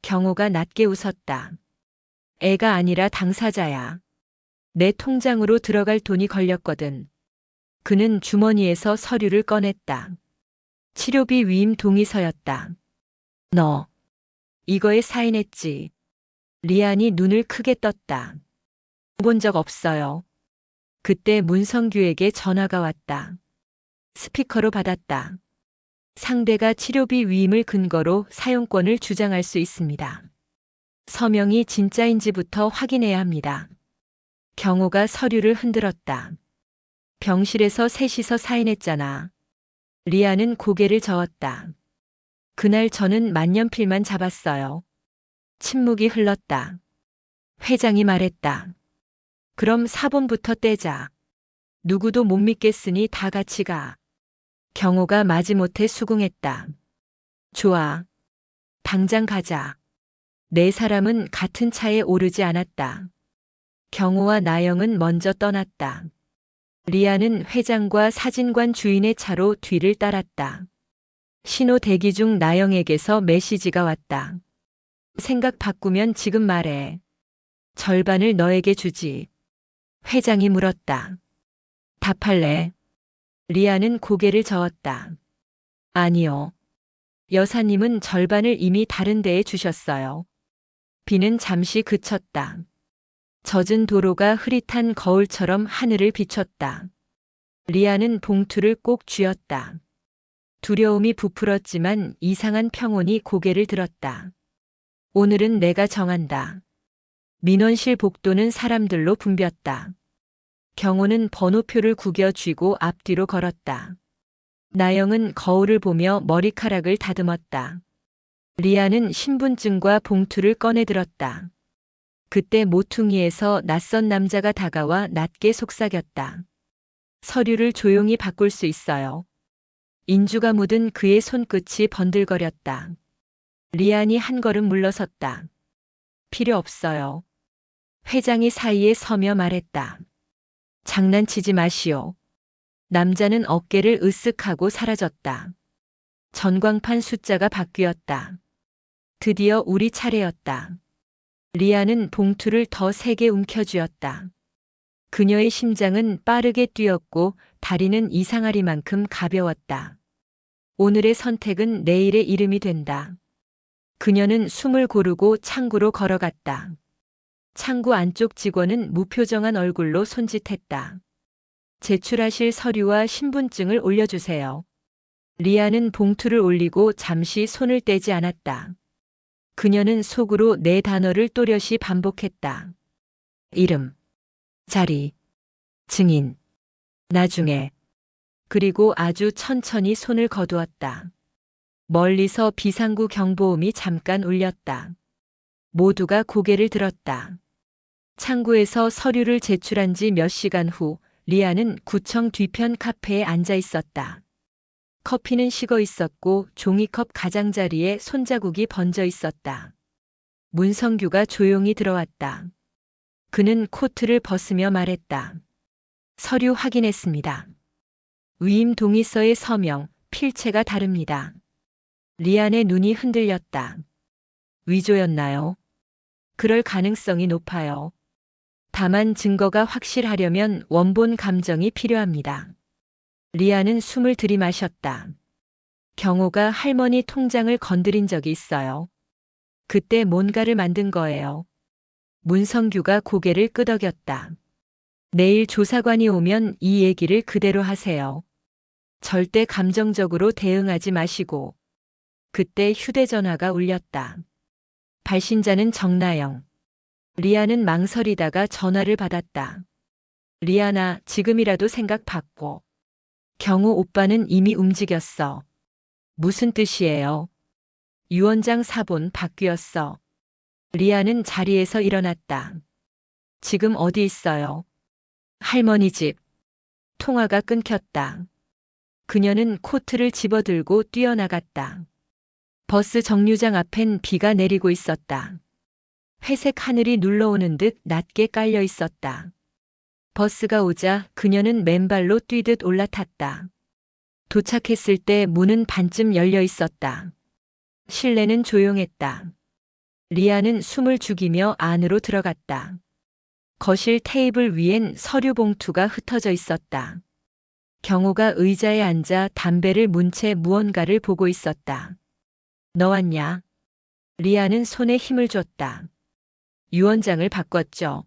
S1: 경호가 낮게 웃었다. 애가 아니라 당사자야. 내 통장으로 들어갈 돈이 걸렸거든. 그는 주머니에서 서류를 꺼냈다. 치료비 위임 동의서였다. 너. 이거에 사인했지. 리안이 눈을 크게 떴다. 본 적 없어요. 그때 문성규에게 전화가 왔다. 스피커로 받았다. 상대가 치료비 위임을 근거로 사용권을 주장할 수 있습니다. 서명이 진짜인지부터 확인해야 합니다. 경호가 서류를 흔들었다. 병실에서 셋이서 사인했잖아. 리아는 고개를 저었다. 그날 저는 만년필만 잡았어요. 침묵이 흘렀다. 회장이 말했다. 그럼 사본부터 떼자. 누구도 못 믿겠으니 다 같이 가. 경호가 마지못해 수긍했다. 좋아. 당장 가자. 네 사람은 같은 차에 오르지 않았다. 경호와 나영은 먼저 떠났다. 리아는 회장과 사진관 주인의 차로 뒤를 따랐다. 신호 대기 중 나영에게서 메시지가 왔다. 생각 바꾸면 지금 말해. 절반을 너에게 주지. 회장이 물었다. 답할래? 리아는 고개를 저었다. 아니요. 여사님은 절반을 이미 다른 데에 주셨어요. 비는 잠시 그쳤다. 젖은 도로가 흐릿한 거울처럼 하늘을 비췄다. 리아는 봉투를 꼭 쥐었다. 두려움이 부풀었지만 이상한 평온이 고개를 들었다. 오늘은 내가 정한다. 민원실 복도는 사람들로 붐볐다. 경호는 번호표를 구겨 쥐고 앞뒤로 걸었다. 나영은 거울을 보며 머리카락을 다듬었다. 리아는 신분증과 봉투를 꺼내 들었다. 그때 모퉁이에서 낯선 남자가 다가와 낮게 속삭였다. 서류를 조용히 바꿀 수 있어요. 인주가 묻은 그의 손끝이 번들거렸다. 리안이 한 걸음 물러섰다. 필요 없어요. 회장이 사이에 서며 말했다. 장난치지 마시오. 남자는 어깨를 으쓱하고 사라졌다. 전광판 숫자가 바뀌었다. 드디어 우리 차례였다. 리아는 봉투를 더 세게 움켜쥐었다. 그녀의 심장은 빠르게 뛰었고 다리는 이상하리만큼 가벼웠다. 오늘의 선택은 내일의 이름이 된다. 그녀는 숨을 고르고 창구로 걸어갔다. 창구 안쪽 직원은 무표정한 얼굴로 손짓했다. 제출하실 서류와 신분증을 올려주세요. 리아는 봉투를 올리고 잠시 손을 떼지 않았다. 그녀는 속으로 네 단어를 또렷이 반복했다. 이름, 자리, 증인, 나중에. 그리고 아주 천천히 손을 거두었다. 멀리서 비상구 경보음이 잠깐 울렸다. 모두가 고개를 들었다. 창구에서 서류를 제출한 지 몇 시간 후 리아는 구청 뒤편 카페에 앉아 있었다. 커피는 식어 있었고 종이컵 가장자리에 손자국이 번져 있었다. 문성규가 조용히 들어왔다. 그는 코트를 벗으며 말했다. 서류 확인했습니다. 위임 동의서의 서명, 필체가 다릅니다. 리안의 눈이 흔들렸다. 위조였나요? 그럴 가능성이 높아요. 다만 증거가 확실하려면 원본 감정이 필요합니다. 리아는 숨을 들이마셨다. 경호가 할머니 통장을 건드린 적이 있어요. 그때 뭔가를 만든 거예요. 문성규가 고개를 끄덕였다. 내일 조사관이 오면 이 얘기를 그대로 하세요. 절대 감정적으로 대응하지 마시고. 그때 휴대전화가 울렸다. 발신자는 정나영. 리아는 망설이다가 전화를 받았다. 리아나, 지금이라도 생각 바꿔. 경호 오빠는 이미 움직였어. 무슨 뜻이에요? 유원장 사본 바뀌었어. 리아는 자리에서 일어났다. 지금 어디 있어요? 할머니 집. 통화가 끊겼다. 그녀는 코트를 집어들고 뛰어나갔다. 버스 정류장 앞엔 비가 내리고 있었다. 회색 하늘이 눌러오는 듯 낮게 깔려 있었다. 버스가 오자 그녀는 맨발로 뛰듯 올라탔다. 도착했을 때 문은 반쯤 열려 있었다. 실내는 조용했다. 리아는 숨을 죽이며 안으로 들어갔다. 거실 테이블 위엔 서류 봉투가 흩어져 있었다. 경호가 의자에 앉아 담배를 문 채 무언가를 보고 있었다. 너 왔냐? 리아는 손에 힘을 줬다. 유언장을 바꿨죠.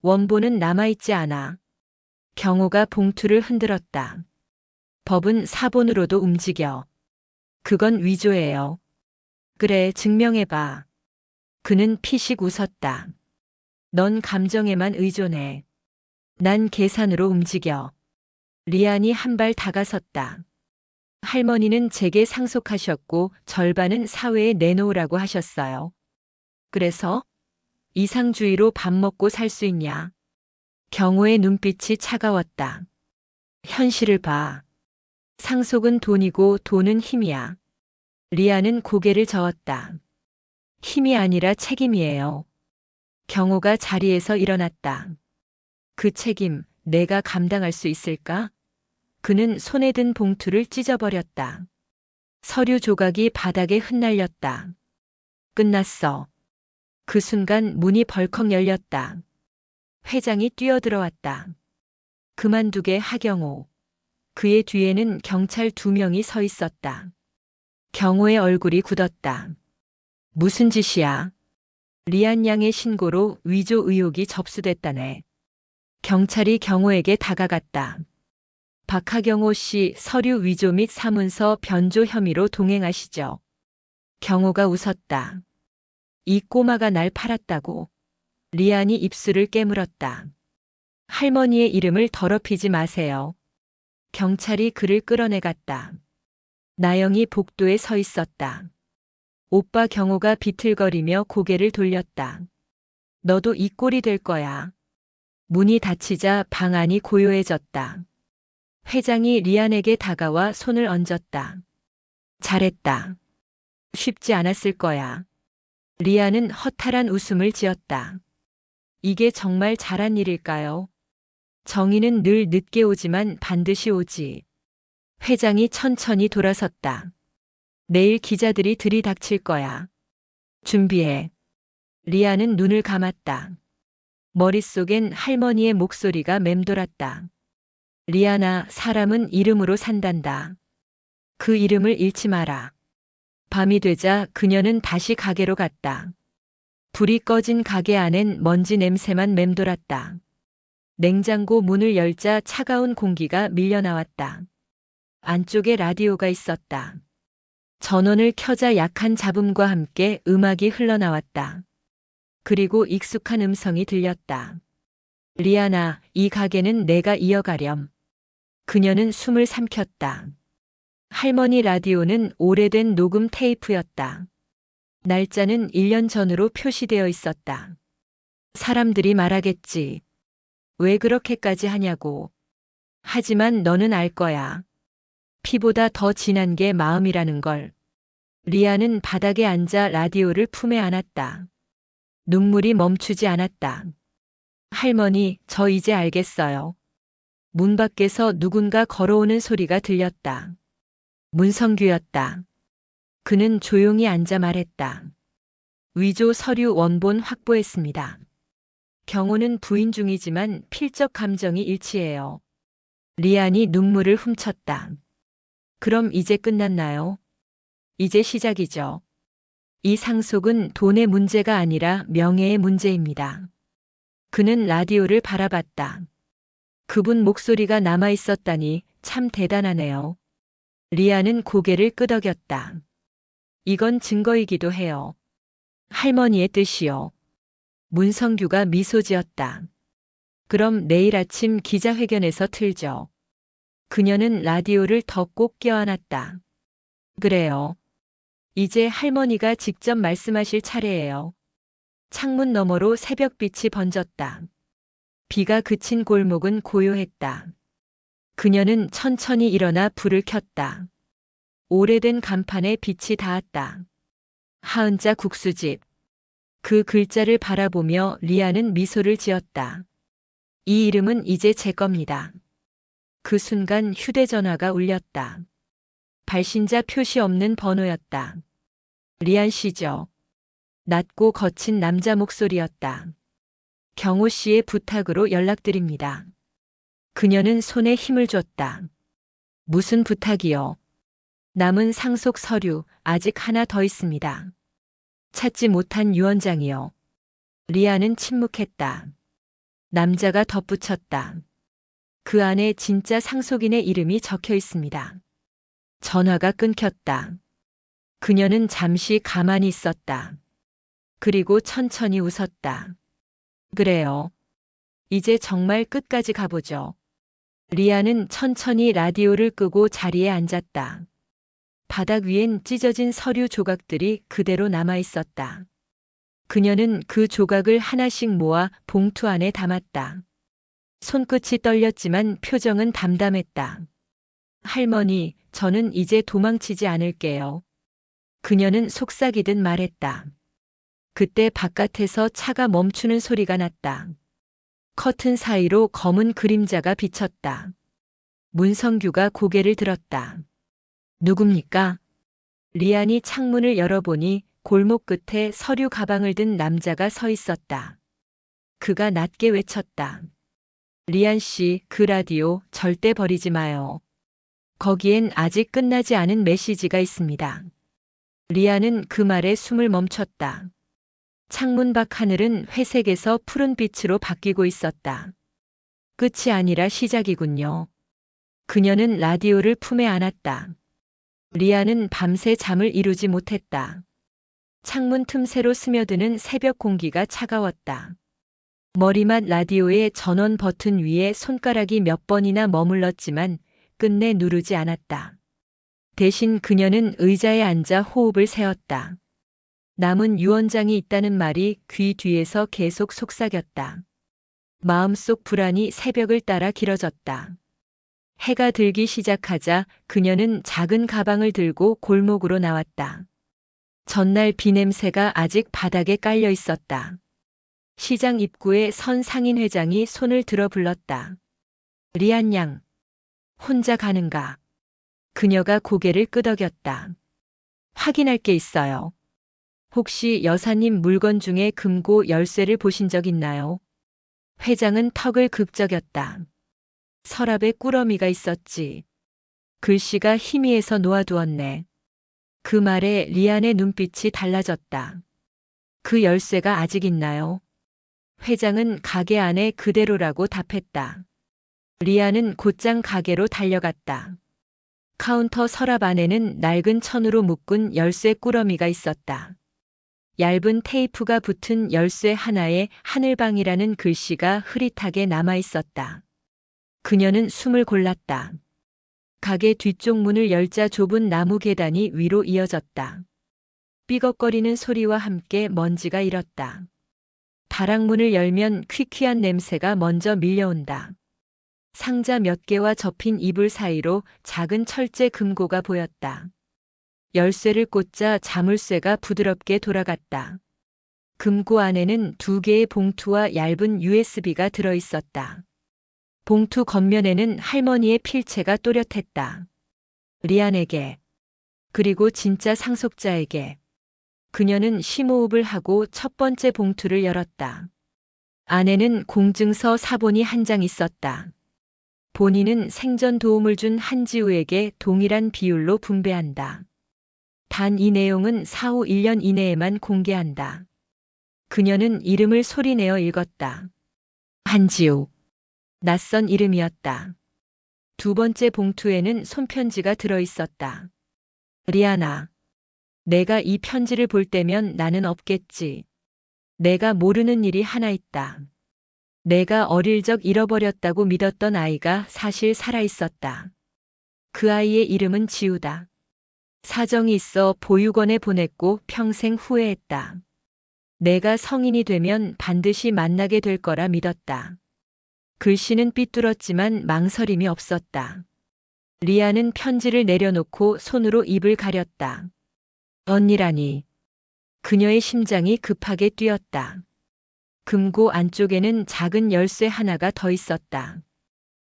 S1: 원본은 남아있지 않아. 경호가 봉투를 흔들었다. 법은 사본으로도 움직여. 그건 위조예요. 그래, 증명해봐. 그는 피식 웃었다. 넌 감정에만 의존해. 난 계산으로 움직여. 리안이 한 발 다가섰다. 할머니는 제게 상속하셨고 절반은 사회에 내놓으라고 하셨어요. 그래서? 이상주의로 밥 먹고 살 수 있냐? 경호의 눈빛이 차가웠다. 현실을 봐. 상속은 돈이고 돈은 힘이야. 리아는 고개를 저었다. 힘이 아니라 책임이에요. 경호가 자리에서 일어났다. 그 책임 내가 감당할 수 있을까? 그는 손에 든 봉투를 찢어버렸다. 서류 조각이 바닥에 흩날렸다. 끝났어. 그 순간 문이 벌컥 열렸다. 회장이 뛰어들어왔다. 그만두게 하경호. 그의 뒤에는 경찰 2명이 서 있었다. 경호의 얼굴이 굳었다. 무슨 짓이야? 리안 양의 신고로 위조 의혹이 접수됐다네. 경찰이 경호에게 다가갔다. 박하경호 씨 서류 위조 및 사문서 변조 혐의로 동행하시죠. 경호가 웃었다. 이 꼬마가 날 팔았다고. 리안이 입술을 깨물었다. 할머니의 이름을 더럽히지 마세요. 경찰이 그를 끌어내갔다. 나영이 복도에 서 있었다. 오빠 경호가 비틀거리며 고개를 돌렸다. 너도 이 꼴이 될 거야. 문이 닫히자 방 안이 고요해졌다. 회장이 리안에게 다가와 손을 얹었다. 잘했다. 쉽지 않았을 거야. 리안은 허탈한 웃음을 지었다. 이게 정말 잘한 일일까요? 정의는 늘 늦게 오지만 반드시 오지. 회장이 천천히 돌아섰다. 내일 기자들이 들이닥칠 거야. 준비해. 리아는 눈을 감았다. 머릿속엔 할머니의 목소리가 맴돌았다. 리아나, 사람은 이름으로 산단다. 그 이름을 잃지 마라. 밤이 되자 그녀는 다시 가게로 갔다. 불이 꺼진 가게 안엔 먼지 냄새만 맴돌았다. 냉장고 문을 열자 차가운 공기가 밀려나왔다. 안쪽에 라디오가 있었다. 전원을 켜자 약한 잡음과 함께 음악이 흘러나왔다. 그리고 익숙한 음성이 들렸다. 리아나, 이 가게는 내가 이어가렴. 그녀는 숨을 삼켰다. 할머니 라디오는 오래된 녹음 테이프였다. 날짜는 1년 전으로 표시되어 있었다. 사람들이 말하겠지. 왜 그렇게까지 하냐고. 하지만 너는 알 거야. 피보다 더 진한 게 마음이라는 걸. 리아는 바닥에 앉아 라디오를 품에 안았다. 눈물이 멈추지 않았다. 할머니, 저 이제 알겠어요. 문 밖에서 누군가 걸어오는 소리가 들렸다. 문성규였다. 그는 조용히 앉아 말했다. 위조 서류 원본 확보했습니다. 경호는 부인 중이지만 필적 감정이 일치해요. 리안이 눈물을 훔쳤다. 그럼 이제 끝났나요? 이제 시작이죠. 이 상속은 돈의 문제가 아니라 명예의 문제입니다. 그는 라디오를 바라봤다. 그분 목소리가 남아 있었다니 참 대단하네요. 리아는 고개를 끄덕였다. 이건 증거이기도 해요. 할머니의 뜻이요. 문성규가 미소 지었다. 그럼 내일 아침 기자회견에서 틀죠. 그녀는 라디오를 더 꼭 껴안았다. 그래요. 이제 할머니가 직접 말씀하실 차례예요. 창문 너머로 새벽빛이 번졌다. 비가 그친 골목은 고요했다. 그녀는 천천히 일어나 불을 켰다. 오래된 간판에 빛이 닿았다. 하은자 국수집. 그 글자를 바라보며 리아는 미소를 지었다. 이 이름은 이제 제 겁니다. 그 순간 휴대전화가 울렸다. 발신자 표시 없는 번호였다. 리안 씨죠. 낮고 거친 남자 목소리였다. 경호 씨의 부탁으로 연락드립니다. 그녀는 손에 힘을 줬다. 무슨 부탁이요? 남은 상속 서류 아직 하나 더 있습니다. 찾지 못한 유언장이요. 리아는 침묵했다. 남자가 덧붙였다. 그 안에 진짜 상속인의 이름이 적혀 있습니다. 전화가 끊겼다. 그녀는 잠시 가만히 있었다. 그리고 천천히 웃었다. 그래요. 이제 정말 끝까지 가보죠. 리아는 천천히 라디오를 끄고 자리에 앉았다. 바닥 위엔 찢어진 서류 조각들이 그대로 남아 있었다. 그녀는 그 조각을 하나씩 모아 봉투 안에 담았다. 손끝이 떨렸지만 표정은 담담했다. 할머니, 저는 이제 도망치지 않을게요. 그녀는 속삭이듯 말했다. 그때 바깥에서 차가 멈추는 소리가 났다. 커튼 사이로 검은 그림자가 비쳤다. 문성규가 고개를 들었다. 누굽니까? 리안이 창문을 열어보니 골목 끝에 서류 가방을 든 남자가 서 있었다. 그가 낮게 외쳤다. 리안 씨, 그 라디오 절대 버리지 마요. 거기엔 아직 끝나지 않은 메시지가 있습니다. 리안은 그 말에 숨을 멈췄다. 창문 밖 하늘은 회색에서 푸른빛으로 바뀌고 있었다. 끝이 아니라 시작이군요. 그녀는 라디오를 품에 안았다. 리아는 밤새 잠을 이루지 못했다. 창문 틈새로 스며드는 새벽 공기가 차가웠다. 머리맡 라디오의 전원 버튼 위에 손가락이 몇 번이나 머물렀지만 끝내 누르지 않았다. 대신 그녀는 의자에 앉아 호흡을 세웠다. 남은 유언장이 있다는 말이 귀 뒤에서 계속 속삭였다. 마음속 불안이 새벽을 따라 길어졌다. 해가 들기 시작하자 그녀는 작은 가방을 들고 골목으로 나왔다. 전날 비 냄새가 아직 바닥에 깔려 있었다. 시장 입구에 선 상인 회장이 손을 들어 불렀다. 리안 양, 혼자 가는가? 그녀가 고개를 끄덕였다. 확인할 게 있어요. 혹시 여사님 물건 중에 금고 열쇠를 보신 적 있나요? 회장은 턱을 극적였다. 서랍에 꾸러미가 있었지. 글씨가 희미해서 놓아두었네. 그 말에 리안의 눈빛이 달라졌다. 그 열쇠가 아직 있나요? 회장은 가게 안에 그대로라고 답했다. 리안은 곧장 가게로 달려갔다. 카운터 서랍 안에는 낡은 천으로 묶은 열쇠 꾸러미가 있었다. 얇은 테이프가 붙은 열쇠 하나에 하늘방이라는 글씨가 흐릿하게 남아 있었다. 그녀는 숨을 골랐다. 가게 뒤쪽 문을 열자 좁은 나무 계단이 위로 이어졌다. 삐걱거리는 소리와 함께 먼지가 일었다. 다락문을 열면 퀴퀴한 냄새가 먼저 밀려온다. 상자 몇 개와 접힌 이불 사이로 작은 철제 금고가 보였다. 열쇠를 꽂자 자물쇠가 부드럽게 돌아갔다. 금고 안에는 2개의 봉투와 얇은 USB가 들어 있었다. 봉투 겉면에는 할머니의 필체가 또렷했다. 리안에게, 그리고 진짜 상속자에게. 그녀는 심호흡을 하고 첫 번째 봉투를 열었다. 안에는 공증서 사본이 한 장 있었다. 본인은 생전 도움을 준 한지우에게 동일한 비율로 분배한다. 단 이 내용은 사후 1년 이내에만 공개한다. 그녀는 이름을 소리내어 읽었다. 한지우. 낯선 이름이었다. 두 번째 봉투에는 손편지가 들어 있었다. 리안아. 내가 이 편지를 볼 때면 나는 없겠지. 내가 모르는 일이 하나 있다. 내가 어릴 적 잃어버렸다고 믿었던 아이가 사실 살아있었다. 그 아이의 이름은 지우다. 사정이 있어 보육원에 보냈고 평생 후회했다. 내가 성인이 되면 반드시 만나게 될 거라 믿었다. 글씨는 삐뚤었지만 망설임이 없었다. 리아는 편지를 내려놓고 손으로 입을 가렸다. 언니라니. 그녀의 심장이 급하게 뛰었다. 금고 안쪽에는 작은 열쇠 하나가 더 있었다.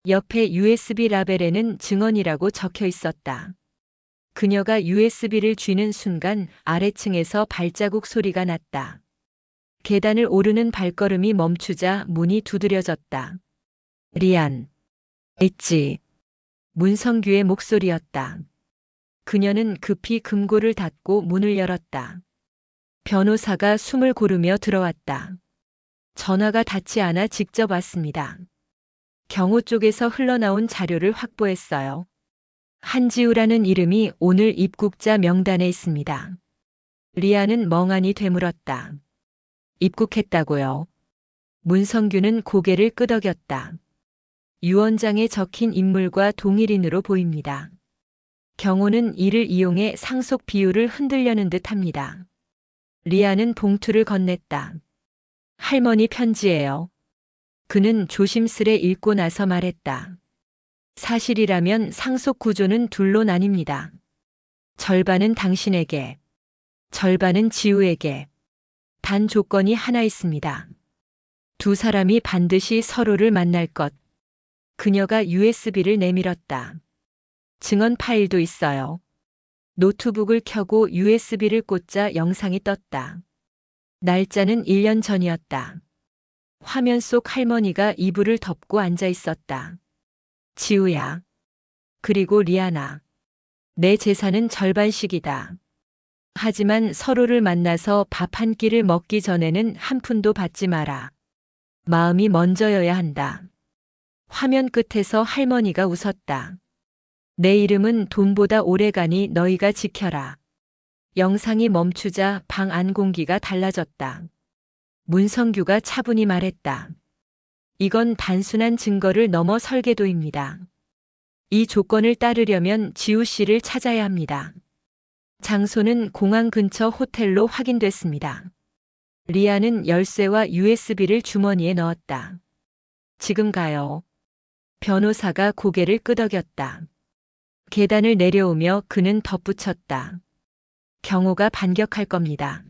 S1: 옆에 USB 라벨에는 증언이라고 적혀 있었다. 그녀가 USB를 쥐는 순간 아래층에서 발자국 소리가 났다. 계단을 오르는 발걸음이 멈추자 문이 두드려졌다. 리안. 있지. 문성규의 목소리였다. 그녀는 급히 금고를 닫고 문을 열었다. 변호사가 숨을 고르며 들어왔다. 전화가 닿지 않아 직접 왔습니다. 경호 쪽에서 흘러나온 자료를 확보했어요. 한지우라는 이름이 오늘 입국자 명단에 있습니다. 리아는 멍하니 되물었다. 입국했다고요? 문성규는 고개를 끄덕였다. 유언장에 적힌 인물과 동일인으로 보입니다. 경호는 이를 이용해 상속 비율을 흔들려는 듯 합니다. 리아는 봉투를 건넸다. 할머니 편지예요. 그는 조심스레 읽고 나서 말했다. 사실이라면 상속 구조는 둘로 나뉩니다. 절반은 당신에게, 절반은 지우에게. 단 조건이 하나 있습니다. 두 사람이 반드시 서로를 만날 것. 그녀가 USB를 내밀었다. 증언 파일도 있어요. 노트북을 켜고 USB를 꽂자 영상이 떴다. 날짜는 1년 전이었다. 화면 속 할머니가 이불을 덮고 앉아 있었다. 지우야. 그리고 리아나. 내 재산은 절반씩이다. 하지만 서로를 만나서 밥 한 끼를 먹기 전에는 한 푼도 받지 마라. 마음이 먼저여야 한다. 화면 끝에서 할머니가 웃었다. 내 이름은 돈보다 오래가니 너희가 지켜라. 영상이 멈추자 방 안 공기가 달라졌다. 문성규가 차분히 말했다. 이건 단순한 증거를 넘어 설계도입니다. 이 조건을 따르려면 지우 씨를 찾아야 합니다. 장소는 공항 근처 호텔로 확인됐습니다. 리아는 열쇠와 USB를 주머니에 넣었다. 지금 가요. 변호사가 고개를 끄덕였다. 계단을 내려오며 그는 덧붙였다. 경호가 반격할 겁니다.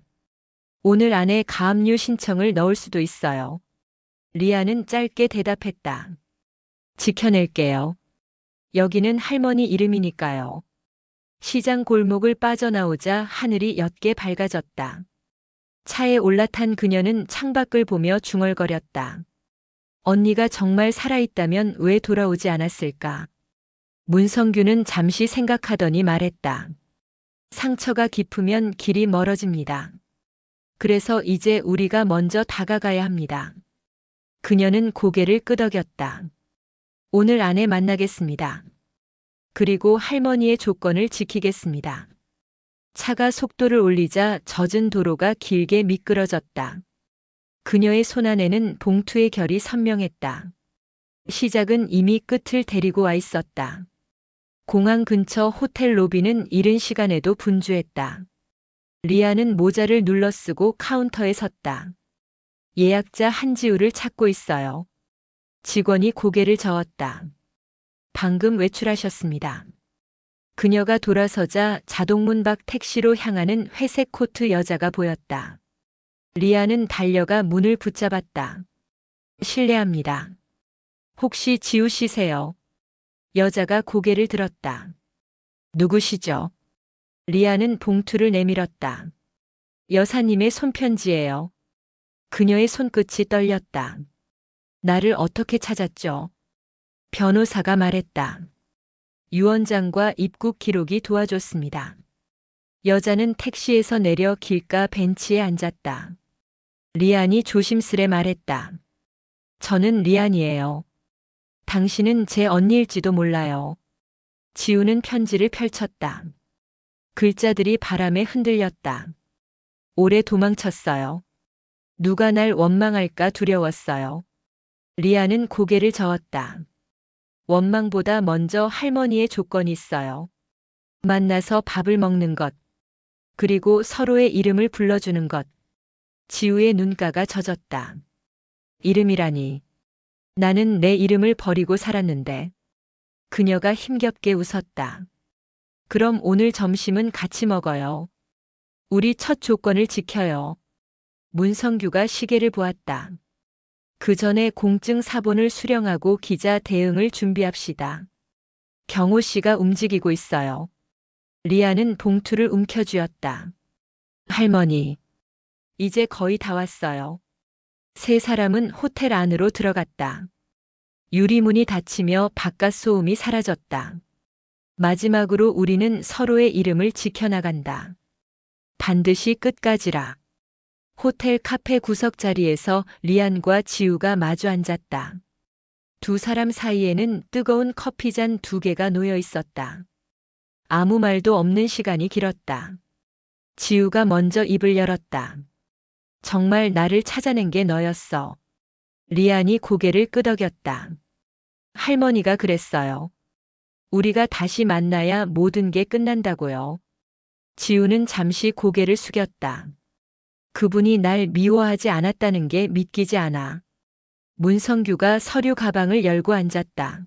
S1: 오늘 안에 가압류 신청을 넣을 수도 있어요. 리아는 짧게 대답했다. 지켜낼게요. 여기는 할머니 이름이니까요. 시장 골목을 빠져나오자 하늘이 옅게 밝아졌다. 차에 올라탄 그녀는 창밖을 보며 중얼거렸다. 언니가 정말 살아있다면 왜 돌아오지 않았을까? 문성규는 잠시 생각하더니 말했다. 상처가 깊으면 길이 멀어집니다. 그래서 이제 우리가 먼저 다가가야 합니다. 그녀는 고개를 끄덕였다. 오늘 안에 만나겠습니다. 그리고 할머니의 조건을 지키겠습니다. 차가 속도를 올리자 젖은 도로가 길게 미끄러졌다. 그녀의 손 안에는 봉투의 결이 선명했다. 시작은 이미 끝을 데리고 와 있었다. 공항 근처 호텔 로비는 이른 시간에도 분주했다. 리아는 모자를 눌러쓰고 카운터에 섰다. 예약자 한지우를 찾고 있어요. 직원이 고개를 저었다. 방금 외출하셨습니다. 그녀가 돌아서자 자동문 밖 택시로 향하는 회색 코트 여자가 보였다. 리아는 달려가 문을 붙잡았다. 실례합니다. 혹시 지우 씨세요? 여자가 고개를 들었다. 누구시죠? 리아는 봉투를 내밀었다. 여사님의 손편지예요. 그녀의 손끝이 떨렸다. 나를 어떻게 찾았죠? 변호사가 말했다. 유언장과 입국 기록이 도와줬습니다. 여자는 택시에서 내려 길가 벤치에 앉았다. 리안이 조심스레 말했다. 저는 리안이에요. 당신은 제 언니일지도 몰라요. 지우는 편지를 펼쳤다. 글자들이 바람에 흔들렸다. 오래 도망쳤어요. 누가 날 원망할까 두려웠어요. 리아는 고개를 저었다. 원망보다 먼저 할머니의 조건이 있어요. 만나서 밥을 먹는 것. 그리고 서로의 이름을 불러주는 것. 지우의 눈가가 젖었다. 이름이라니. 나는 내 이름을 버리고 살았는데. 그녀가 힘겹게 웃었다. 그럼 오늘 점심은 같이 먹어요. 우리 첫 조건을 지켜요. 문성규가 시계를 보았다. 그 전에 공증 사본을 수령하고 기자 대응을 준비합시다. 경호 씨가 움직이고 있어요. 리아는 봉투를 움켜쥐었다. 할머니. 이제 거의 다 왔어요. 세 사람은 호텔 안으로 들어갔다. 유리문이 닫히며 바깥 소음이 사라졌다. 마지막으로 우리는 서로의 이름을 지켜나간다. 반드시 끝까지라. 호텔 카페 구석 자리에서 리안과 지우가 마주 앉았다. 두 사람 사이에는 뜨거운 커피잔 2개가 놓여 있었다. 아무 말도 없는 시간이 길었다. 지우가 먼저 입을 열었다. 정말 나를 찾아낸 게 너였어. 리안이 고개를 끄덕였다. 할머니가 그랬어요. 우리가 다시 만나야 모든 게 끝난다고요. 지우는 잠시 고개를 숙였다. 그분이 날 미워하지 않았다는 게 믿기지 않아. 문성규가 서류 가방을 열고 앉았다.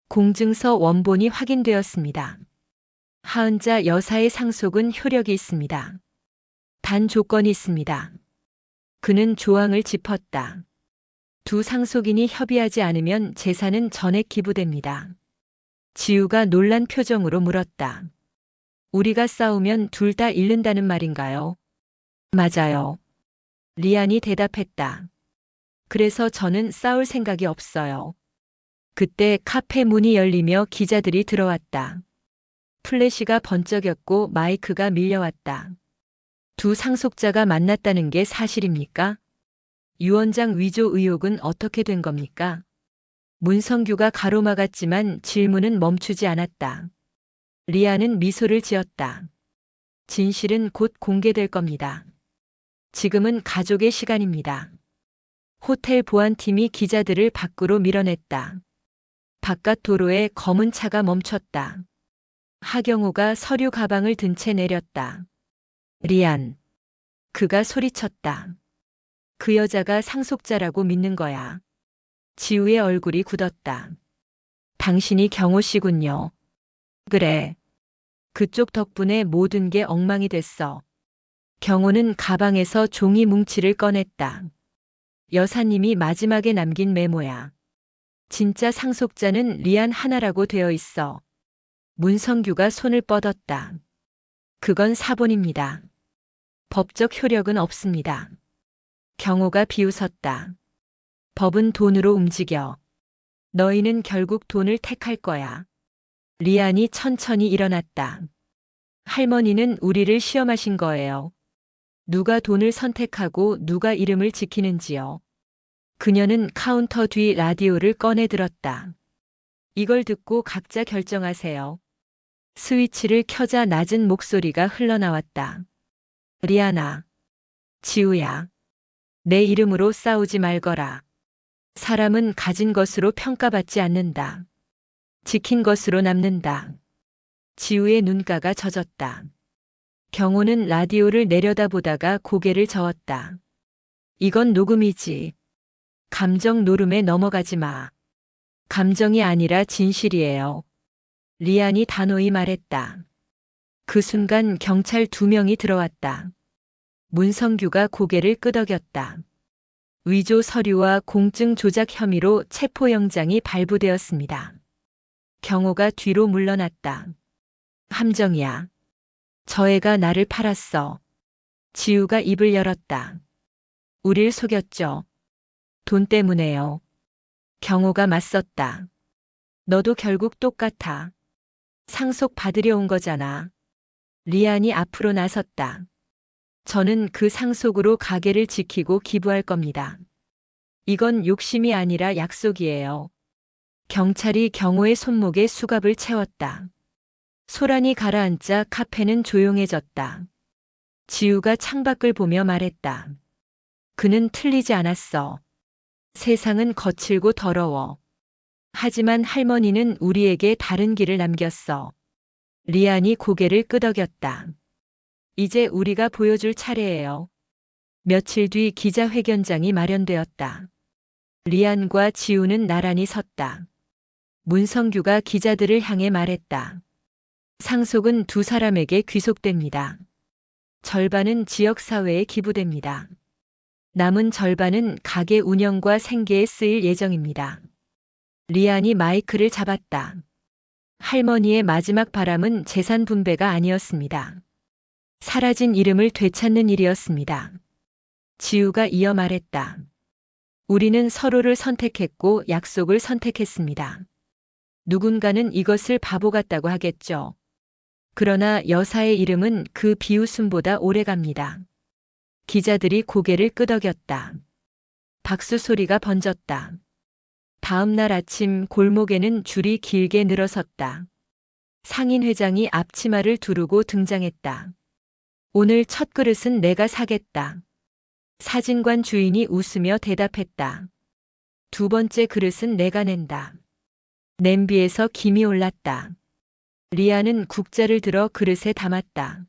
S1: 공증서 원본이 확인되었습니다. 하은자 여사의 상속은 효력이 있습니다. 단 조건이 있습니다. 그는 조항을 짚었다. 두 상속인이 협의하지 않으면 재산은 전액 기부됩니다. 지우가 놀란 표정으로 물었다. 우리가 싸우면 둘 다 잃는다는 말인가요? 맞아요. 리안이 대답했다. 그래서 저는 싸울 생각이 없어요. 그때 카페 문이 열리며 기자들이 들어왔다. 플래시가 번쩍였고 마이크가 밀려왔다. 두 상속자가 만났다는 게 사실입니까? 유언장 위조 의혹은 어떻게 된 겁니까? 문성규가 가로막았지만 질문은 멈추지 않았다. 리아는 미소를 지었다. 진실은 곧 공개될 겁니다. 지금은 가족의 시간입니다. 호텔 보안팀이 기자들을 밖으로 밀어냈다. 바깥 도로에 검은 차가 멈췄다. 하경우가 서류 가방을 든 채 내렸다. 리안. 그가 소리쳤다. 그 여자가 상속자라고 믿는 거야. 지우의 얼굴이 굳었다. 당신이 경호 씨군요. 그래. 그쪽 덕분에 모든 게 엉망이 됐어. 경호는 가방에서 종이 뭉치를 꺼냈다. 여사님이 마지막에 남긴 메모야. 진짜 상속자는 리안 하나라고 되어 있어. 문성규가 손을 뻗었다. 그건 사본입니다. 법적 효력은 없습니다. 경호가 비웃었다. 법은 돈으로 움직여. 너희는 결국 돈을 택할 거야. 리안이 천천히 일어났다. 할머니는 우리를 시험하신 거예요. 누가 돈을 선택하고 누가 이름을 지키는지요. 그녀는 카운터 뒤 라디오를 꺼내 들었다. 이걸 듣고 각자 결정하세요. 스위치를 켜자 낮은 목소리가 흘러나왔다. 리아나, 지우야, 내 이름으로 싸우지 말거라. 사람은 가진 것으로 평가받지 않는다. 지킨 것으로 남는다. 지우의 눈가가 젖었다. 경호는 라디오를 내려다보다가 고개를 저었다. 이건 녹음이지. 감정 노름에 넘어가지 마. 감정이 아니라 진실이에요. 리안이 단호히 말했다. 그 순간 경찰 2명이 들어왔다. 문성규가 고개를 끄덕였다. 위조 서류와 공증 조작 혐의로 체포영장이 발부되었습니다. 경호가 뒤로 물러났다. 함정이야. 저 애가 나를 팔았어. 지우가 입을 열었다. 우릴 속였죠. 돈 때문에요. 경호가 맞섰다. 너도 결국 똑같아. 상속 받으려 온 거잖아. 리안이 앞으로 나섰다. 저는 그 상속으로 가게를 지키고 기부할 겁니다. 이건 욕심이 아니라 약속이에요. 경찰이 경호의 손목에 수갑을 채웠다. 소란이 가라앉자 카페는 조용해졌다. 지우가 창밖을 보며 말했다. 그는 틀리지 않았어. 세상은 거칠고 더러워. 하지만 할머니는 우리에게 다른 길을 남겼어. 리안이 고개를 끄덕였다. 이제 우리가 보여줄 차례예요. 며칠 뒤 기자회견장이 마련되었다. 리안과 지우는 나란히 섰다. 문성규가 기자들을 향해 말했다. 상속은 2 사람에게 귀속됩니다. 절반은 지역사회에 기부됩니다. 남은 절반은 가게 운영과 생계에 쓰일 예정입니다. 리안이 마이크를 잡았다. 할머니의 마지막 바람은 재산 분배가 아니었습니다. 사라진 이름을 되찾는 일이었습니다. 지우가 이어 말했다. 우리는 서로를 선택했고 약속을 선택했습니다. 누군가는 이것을 바보 같다고 하겠죠. 그러나 여사의 이름은 그 비웃음보다 오래갑니다. 기자들이 고개를 끄덕였다. 박수 소리가 번졌다. 다음 날 아침 골목에는 줄이 길게 늘어섰다. 상인 회장이 앞치마를 두르고 등장했다. 오늘 첫 그릇은 내가 사겠다. 사진관 주인이 웃으며 대답했다. 2번째 그릇은 내가 낸다. 냄비에서 김이 올랐다. 리아는 국자를 들어 그릇에 담았다.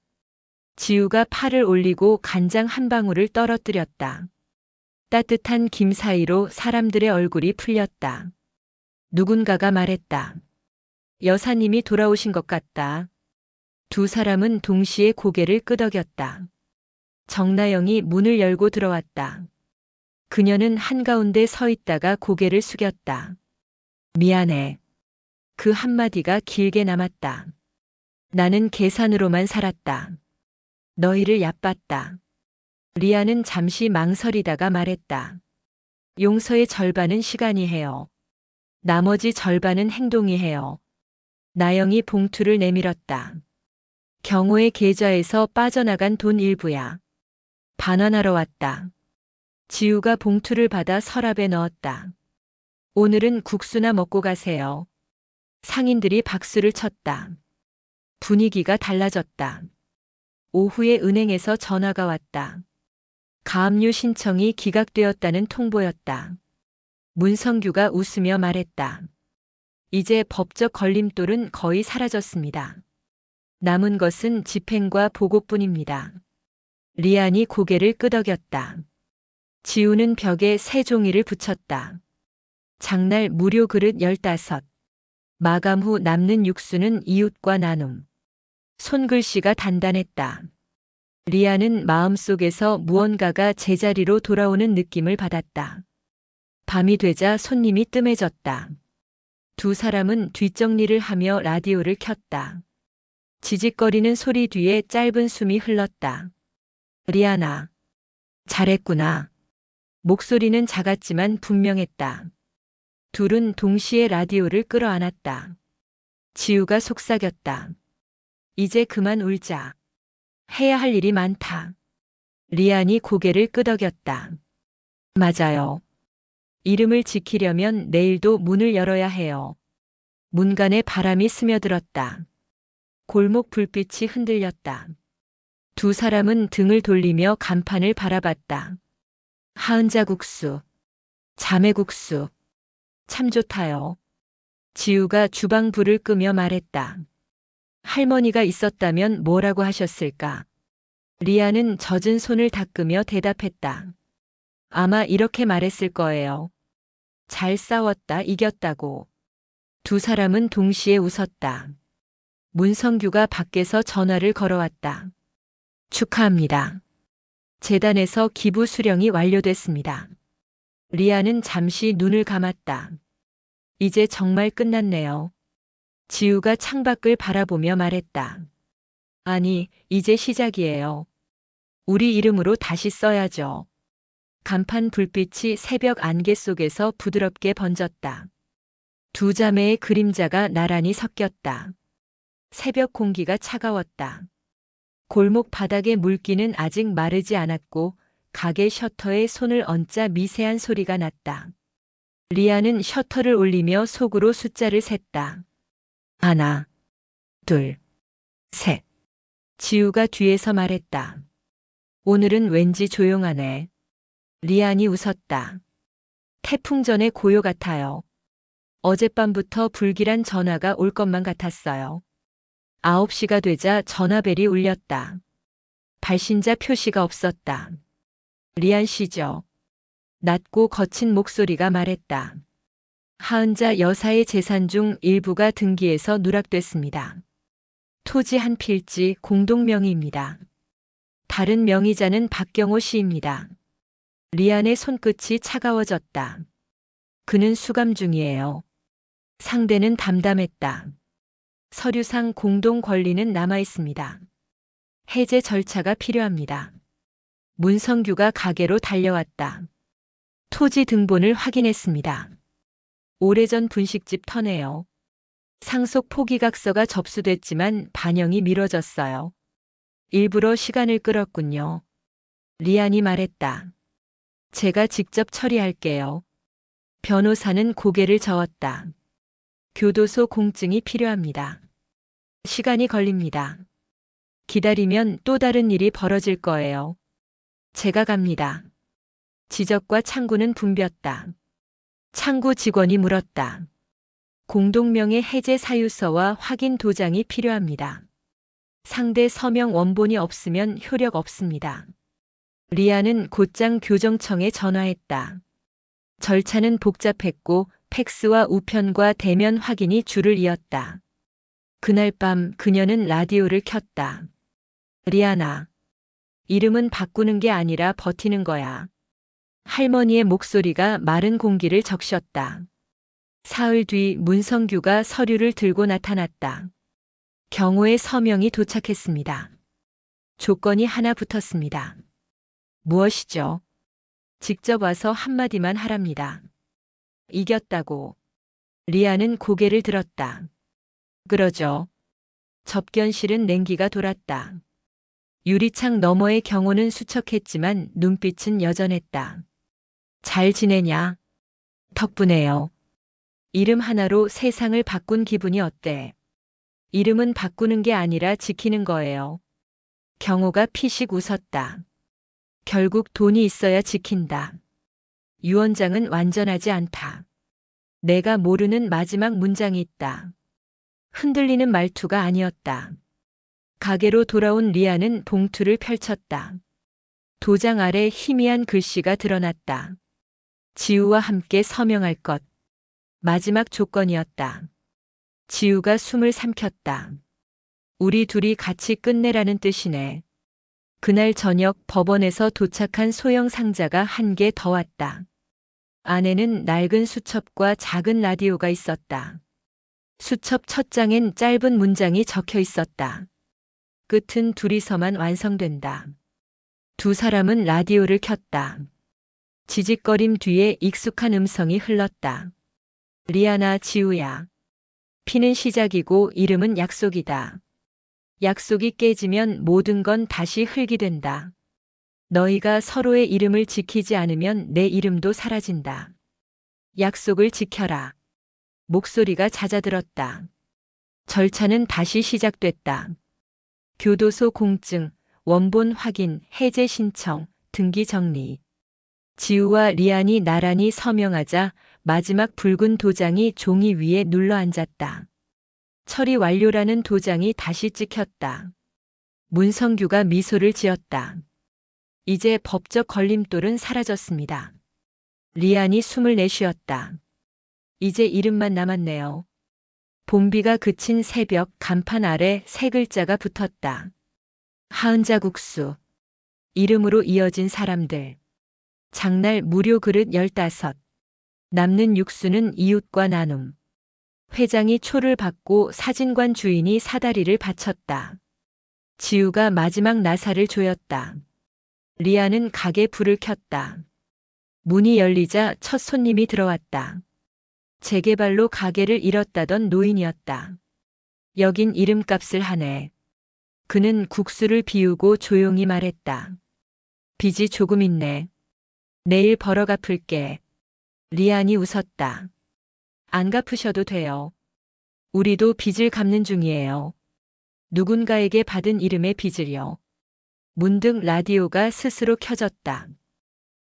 S1: 지우가 팔을 올리고 간장 한 방울을 떨어뜨렸다. 따뜻한 김 사이로 사람들의 얼굴이 풀렸다. 누군가가 말했다. 여사님이 돌아오신 것 같다. 2 사람은 동시에 고개를 끄덕였다. 정나영이 문을 열고 들어왔다. 그녀는 한가운데 서 있다가 고개를 숙였다. 미안해. 그 한마디가 길게 남았다. 나는 계산으로만 살았다. 너희를 얕봤다. 리아는 잠시 망설이다가 말했다. 용서의 절반은 시간이 해요. 나머지 절반은 행동이 해요. 나영이 봉투를 내밀었다. 경호의 계좌에서 빠져나간 돈 일부야. 반환하러 왔다. 지우가 봉투를 받아 서랍에 넣었다. 오늘은 국수나 먹고 가세요. 상인들이 박수를 쳤다. 분위기가 달라졌다. 오후에 은행에서 전화가 왔다. 가압류 신청이 기각되었다는 통보였다. 문성규가 웃으며 말했다. 이제 법적 걸림돌은 거의 사라졌습니다. 남은 것은 집행과 보고뿐입니다. 리안이 고개를 끄덕였다. 지우는 벽에 새 종이를 붙였다. 장날 무료 그릇 15. 마감 후 남는 육수는 이웃과 나눔. 손글씨가 단단했다. 리아는 마음속에서 무언가가 제자리로 돌아오는 느낌을 받았다. 밤이 되자 손님이 뜸해졌다. 2 사람은 뒷정리를 하며 라디오를 켰다. 지직거리는 소리 뒤에 짧은 숨이 흘렀다. 리아나, 잘했구나. 목소리는 작았지만 분명했다. 둘은 동시에 라디오를 끌어안았다. 지우가 속삭였다. 이제 그만 울자. 해야 할 일이 많다. 리안이 고개를 끄덕였다. 맞아요. 이름을 지키려면 내일도 문을 열어야 해요. 문간에 바람이 스며들었다. 골목 불빛이 흔들렸다. 두 사람은 등을 돌리며 간판을 바라봤다. 하은자국수, 자매국수, 참 좋다요. 지우가 주방 불을 끄며 말했다. 할머니가 있었다면 뭐라고 하셨을까? 리아는 젖은 손을 닦으며 대답했다. 아마 이렇게 말했을 거예요. 잘 싸웠다, 이겼다고. 두 사람은 동시에 웃었다. 문성규가 밖에서 전화를 걸어왔다. 축하합니다. 재단에서 기부 수령이 완료됐습니다. 리아는 잠시 눈을 감았다. 이제 정말 끝났네요. 지우가 창밖을 바라보며 말했다. 아니, 이제 시작이에요. 우리 이름으로 다시 써야죠. 간판 불빛이 새벽 안개 속에서 부드럽게 번졌다. 두 자매의 그림자가 나란히 섞였다. 새벽 공기가 차가웠다. 골목 바닥의 물기는 아직 마르지 않았고 가게 셔터에 손을 얹자 미세한 소리가 났다. 리아는 셔터를 올리며 속으로 숫자를 셌다. 하나, 둘, 셋. 지우가 뒤에서 말했다. 오늘은 왠지 조용하네. 리안이 웃었다. 태풍 전의 고요 같아요. 어젯밤부터 불길한 전화가 올 것만 같았어요. 9시가 되자 전화벨이 울렸다. 발신자 표시가 없었다. 리안 씨죠. 낮고 거친 목소리가 말했다. 하은자 여사의 재산 중 일부가 등기에서 누락됐습니다. 토지 한 필지 공동 명의입니다. 다른 명의자는 박경호 씨입니다. 리안의 손끝이 차가워졌다. 그는 수감 중이에요. 상대는 담담했다. 서류상 공동 권리는 남아 있습니다. 해제 절차가 필요합니다. 문성규가 가게로 달려왔다. 토지 등본을 확인했습니다. 오래전 분식집 터네요. 상속 포기각서가 접수됐지만 반영이 미뤄졌어요. 일부러 시간을 끌었군요. 리안이 말했다. 제가 직접 처리할게요. 변호사는 고개를 저었다. 교도소 공증이 필요합니다. 시간이 걸립니다. 기다리면 또 다른 일이 벌어질 거예요. 제가 갑니다. 지적과 창구는 붐볐다. 창구 직원이 물었다. 공동명의 해제 사유서와 확인 도장이 필요합니다. 상대 서명 원본이 없으면 효력 없습니다. 리아는 곧장 교정청에 전화했다. 절차는 복잡했고 팩스와 우편과 대면 확인이 줄을 이었다. 그날 밤 그녀는 라디오를 켰다. 리아나, 이름은 바꾸는 게 아니라 버티는 거야. 할머니의 목소리가 마른 공기를 적셨다. 사흘 뒤 문성규가 서류를 들고 나타났다. 경호의 서명이 도착했습니다. 조건이 하나 붙었습니다. 무엇이죠? 직접 와서 한마디만 하랍니다. 이겼다고. 리아는 고개를 들었다. 그러죠. 접견실은 냉기가 돌았다. 유리창 너머의 경호는 수척했지만 눈빛은 여전했다. 잘 지내냐? 덕분에요. 이름 하나로 세상을 바꾼 기분이 어때? 이름은 바꾸는 게 아니라 지키는 거예요. 경호가 피식 웃었다. 결국 돈이 있어야 지킨다. 유언장은 완전하지 않다. 내가 모르는 마지막 문장이 있다. 흔들리는 말투가 아니었다. 가게로 돌아온 리아는 봉투를 펼쳤다. 도장 아래 희미한 글씨가 드러났다. 지우와 함께 서명할 것. 마지막 조건이었다. 지우가 숨을 삼켰다. 우리 둘이 같이 끝내라는 뜻이네. 그날 저녁 법원에서 도착한 소형 상자가 한 개 더 왔다. 안에는 낡은 수첩과 작은 라디오가 있었다. 수첩 첫 장엔 짧은 문장이 적혀 있었다. 끝은 둘이서만 완성된다. 두 사람은 라디오를 켰다. 지직거림 뒤에 익숙한 음성이 흘렀다. 리아나, 지우야. 피는 시작이고 이름은 약속이다. 약속이 깨지면 모든 건 다시 흙이 된다. 너희가 서로의 이름을 지키지 않으면 내 이름도 사라진다. 약속을 지켜라. 목소리가 잦아들었다. 절차는 다시 시작됐다. 교도소 공증, 원본 확인, 해제 신청, 등기 정리. 지우와 리안이 나란히 서명하자 마지막 붉은 도장이 종이 위에 눌러 앉았다. 처리 완료라는 도장이 다시 찍혔다. 문성규가 미소를 지었다. 이제 법적 걸림돌은 사라졌습니다. 리안이 숨을 내쉬었다. 이제 이름만 남았네요. 봄비가 그친 새벽 간판 아래 세 글자가 붙었다. 하은자 국수. 이름으로 이어진 사람들. 장날 무료 그릇 15. 남는 육수는 이웃과 나눔. 회장이 초를 받고 사진관 주인이 사다리를 바쳤다. 지우가 마지막 나사를 조였다. 리아는 가게 불을 켰다. 문이 열리자 첫 손님이 들어왔다. 재개발로 가게를 잃었다던 노인이었다. 여긴 이름값을 하네. 그는 국수를 비우고 조용히 말했다. 빚이 조금 있네. 내일 벌어 갚을게. 리안이 웃었다. 안 갚으셔도 돼요. 우리도 빚을 갚는 중이에요. 누군가에게 받은 이름의 빚을요. 문득 라디오가 스스로 켜졌다.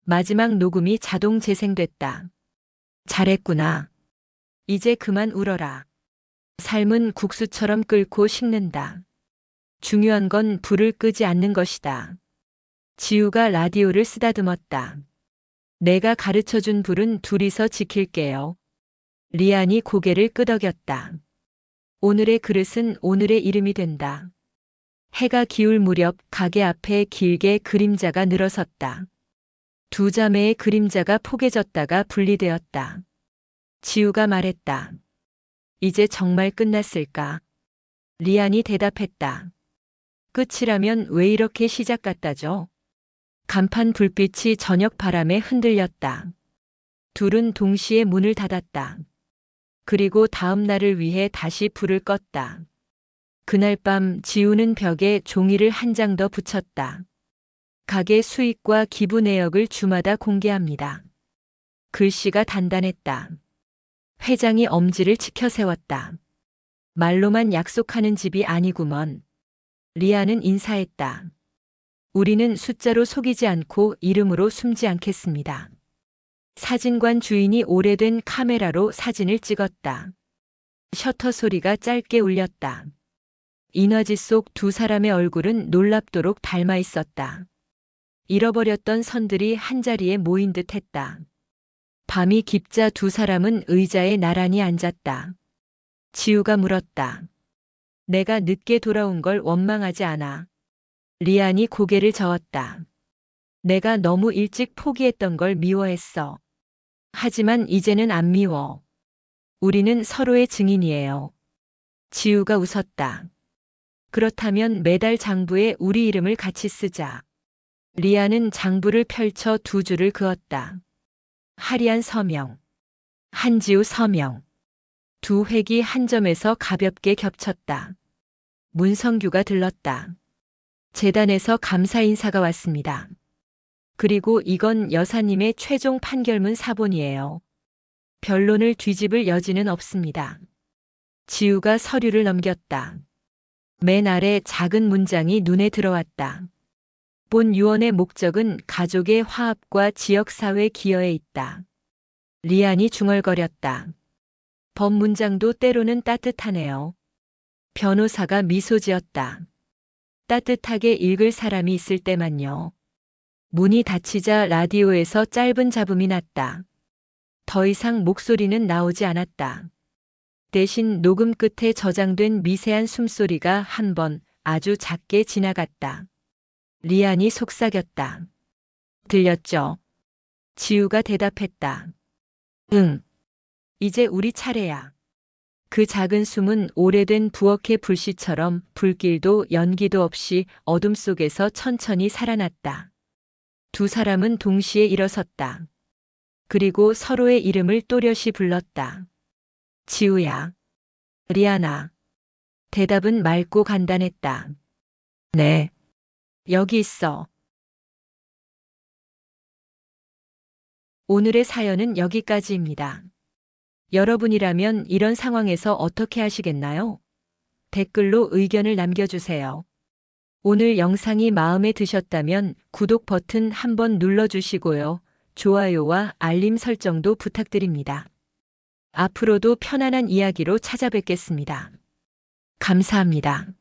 S1: 마지막 녹음이 자동 재생됐다. 잘했구나. 이제 그만 울어라. 삶은 국수처럼 끓고 식는다. 중요한 건 불을 끄지 않는 것이다. 지우가 라디오를 쓰다듬었다. 내가 가르쳐준 불은 둘이서 지킬게요. 리안이 고개를 끄덕였다. 오늘의 그릇은 오늘의 이름이 된다. 해가 기울 무렵 가게 앞에 길게 그림자가 늘어섰다. 두 자매의 그림자가 포개졌다가 분리되었다. 지우가 말했다. 이제 정말 끝났을까? 리안이 대답했다. 끝이라면 왜 이렇게 시작 같다죠? 간판 불빛이 저녁 바람에 흔들렸다. 둘은 동시에 문을 닫았다. 그리고 다음 날을 위해 다시 불을 껐다. 그날 밤 지우는 벽에 종이를 한 장 더 붙였다. 가게 수익과 기부 내역을 주마다 공개합니다. 글씨가 단단했다. 회장이 엄지를 치켜 세웠다. 말로만 약속하는 집이 아니구먼. 리아는 인사했다. 우리는 숫자로 속이지 않고 이름으로 숨지 않겠습니다. 사진관 주인이 오래된 카메라로 사진을 찍었다. 셔터 소리가 짧게 울렸다. 인화지 속 두 사람의 얼굴은 놀랍도록 닮아 있었다. 잃어버렸던 선들이 한자리에 모인 듯 했다. 밤이 깊자 두 사람은 의자에 나란히 앉았다. 지우가 물었다. 내가 늦게 돌아온 걸 원망하지 않아. 리안이 고개를 저었다. 내가 너무 일찍 포기했던 걸 미워했어. 하지만 이제는 안 미워. 우리는 서로의 증인이에요. 지우가 웃었다. 그렇다면 매달 장부에 우리 이름을 같이 쓰자. 리아는 장부를 펼쳐 두 줄을 그었다. 하리안 서명. 한지우 서명. 두 획이 한 점에서 가볍게 겹쳤다. 문성규가 들렀다. 재단에서 감사 인사가 왔습니다. 그리고 이건 여사님의 최종 판결문 사본이에요. 변론을 뒤집을 여지는 없습니다. 지우가 서류를 넘겼다. 맨 아래 작은 문장이 눈에 들어왔다. 본 유언의 목적은 가족의 화합과 지역사회 기여에 있다. 리안이 중얼거렸다. 법 문장도 때로는 따뜻하네요. 변호사가 미소 지었다. 따뜻하게 읽을 사람이 있을 때만요. 문이 닫히자 라디오에서 짧은 잡음이 났다. 더 이상 목소리는 나오지 않았다. 대신 녹음 끝에 저장된 미세한 숨소리가 한 번 아주 작게 지나갔다. 리안이 속삭였다. 들렸죠? 지우가 대답했다. 응. 이제 우리 차례야. 그 작은 숨은 오래된 부엌의 불씨처럼 불길도 연기도 없이 어둠 속에서 천천히 살아났다. 두 사람은 동시에 일어섰다. 그리고 서로의 이름을 또렷이 불렀다. 지우야. 리안아. 대답은 맑고 간단했다. 네. 여기 있어. 오늘의 사연은 여기까지입니다. 여러분이라면 이런 상황에서 어떻게 하시겠나요? 댓글로 의견을 남겨주세요. 오늘 영상이 마음에 드셨다면 구독 버튼 한번 눌러주시고요. 좋아요와 알림 설정도 부탁드립니다. 앞으로도 편안한 이야기로 찾아뵙겠습니다. 감사합니다.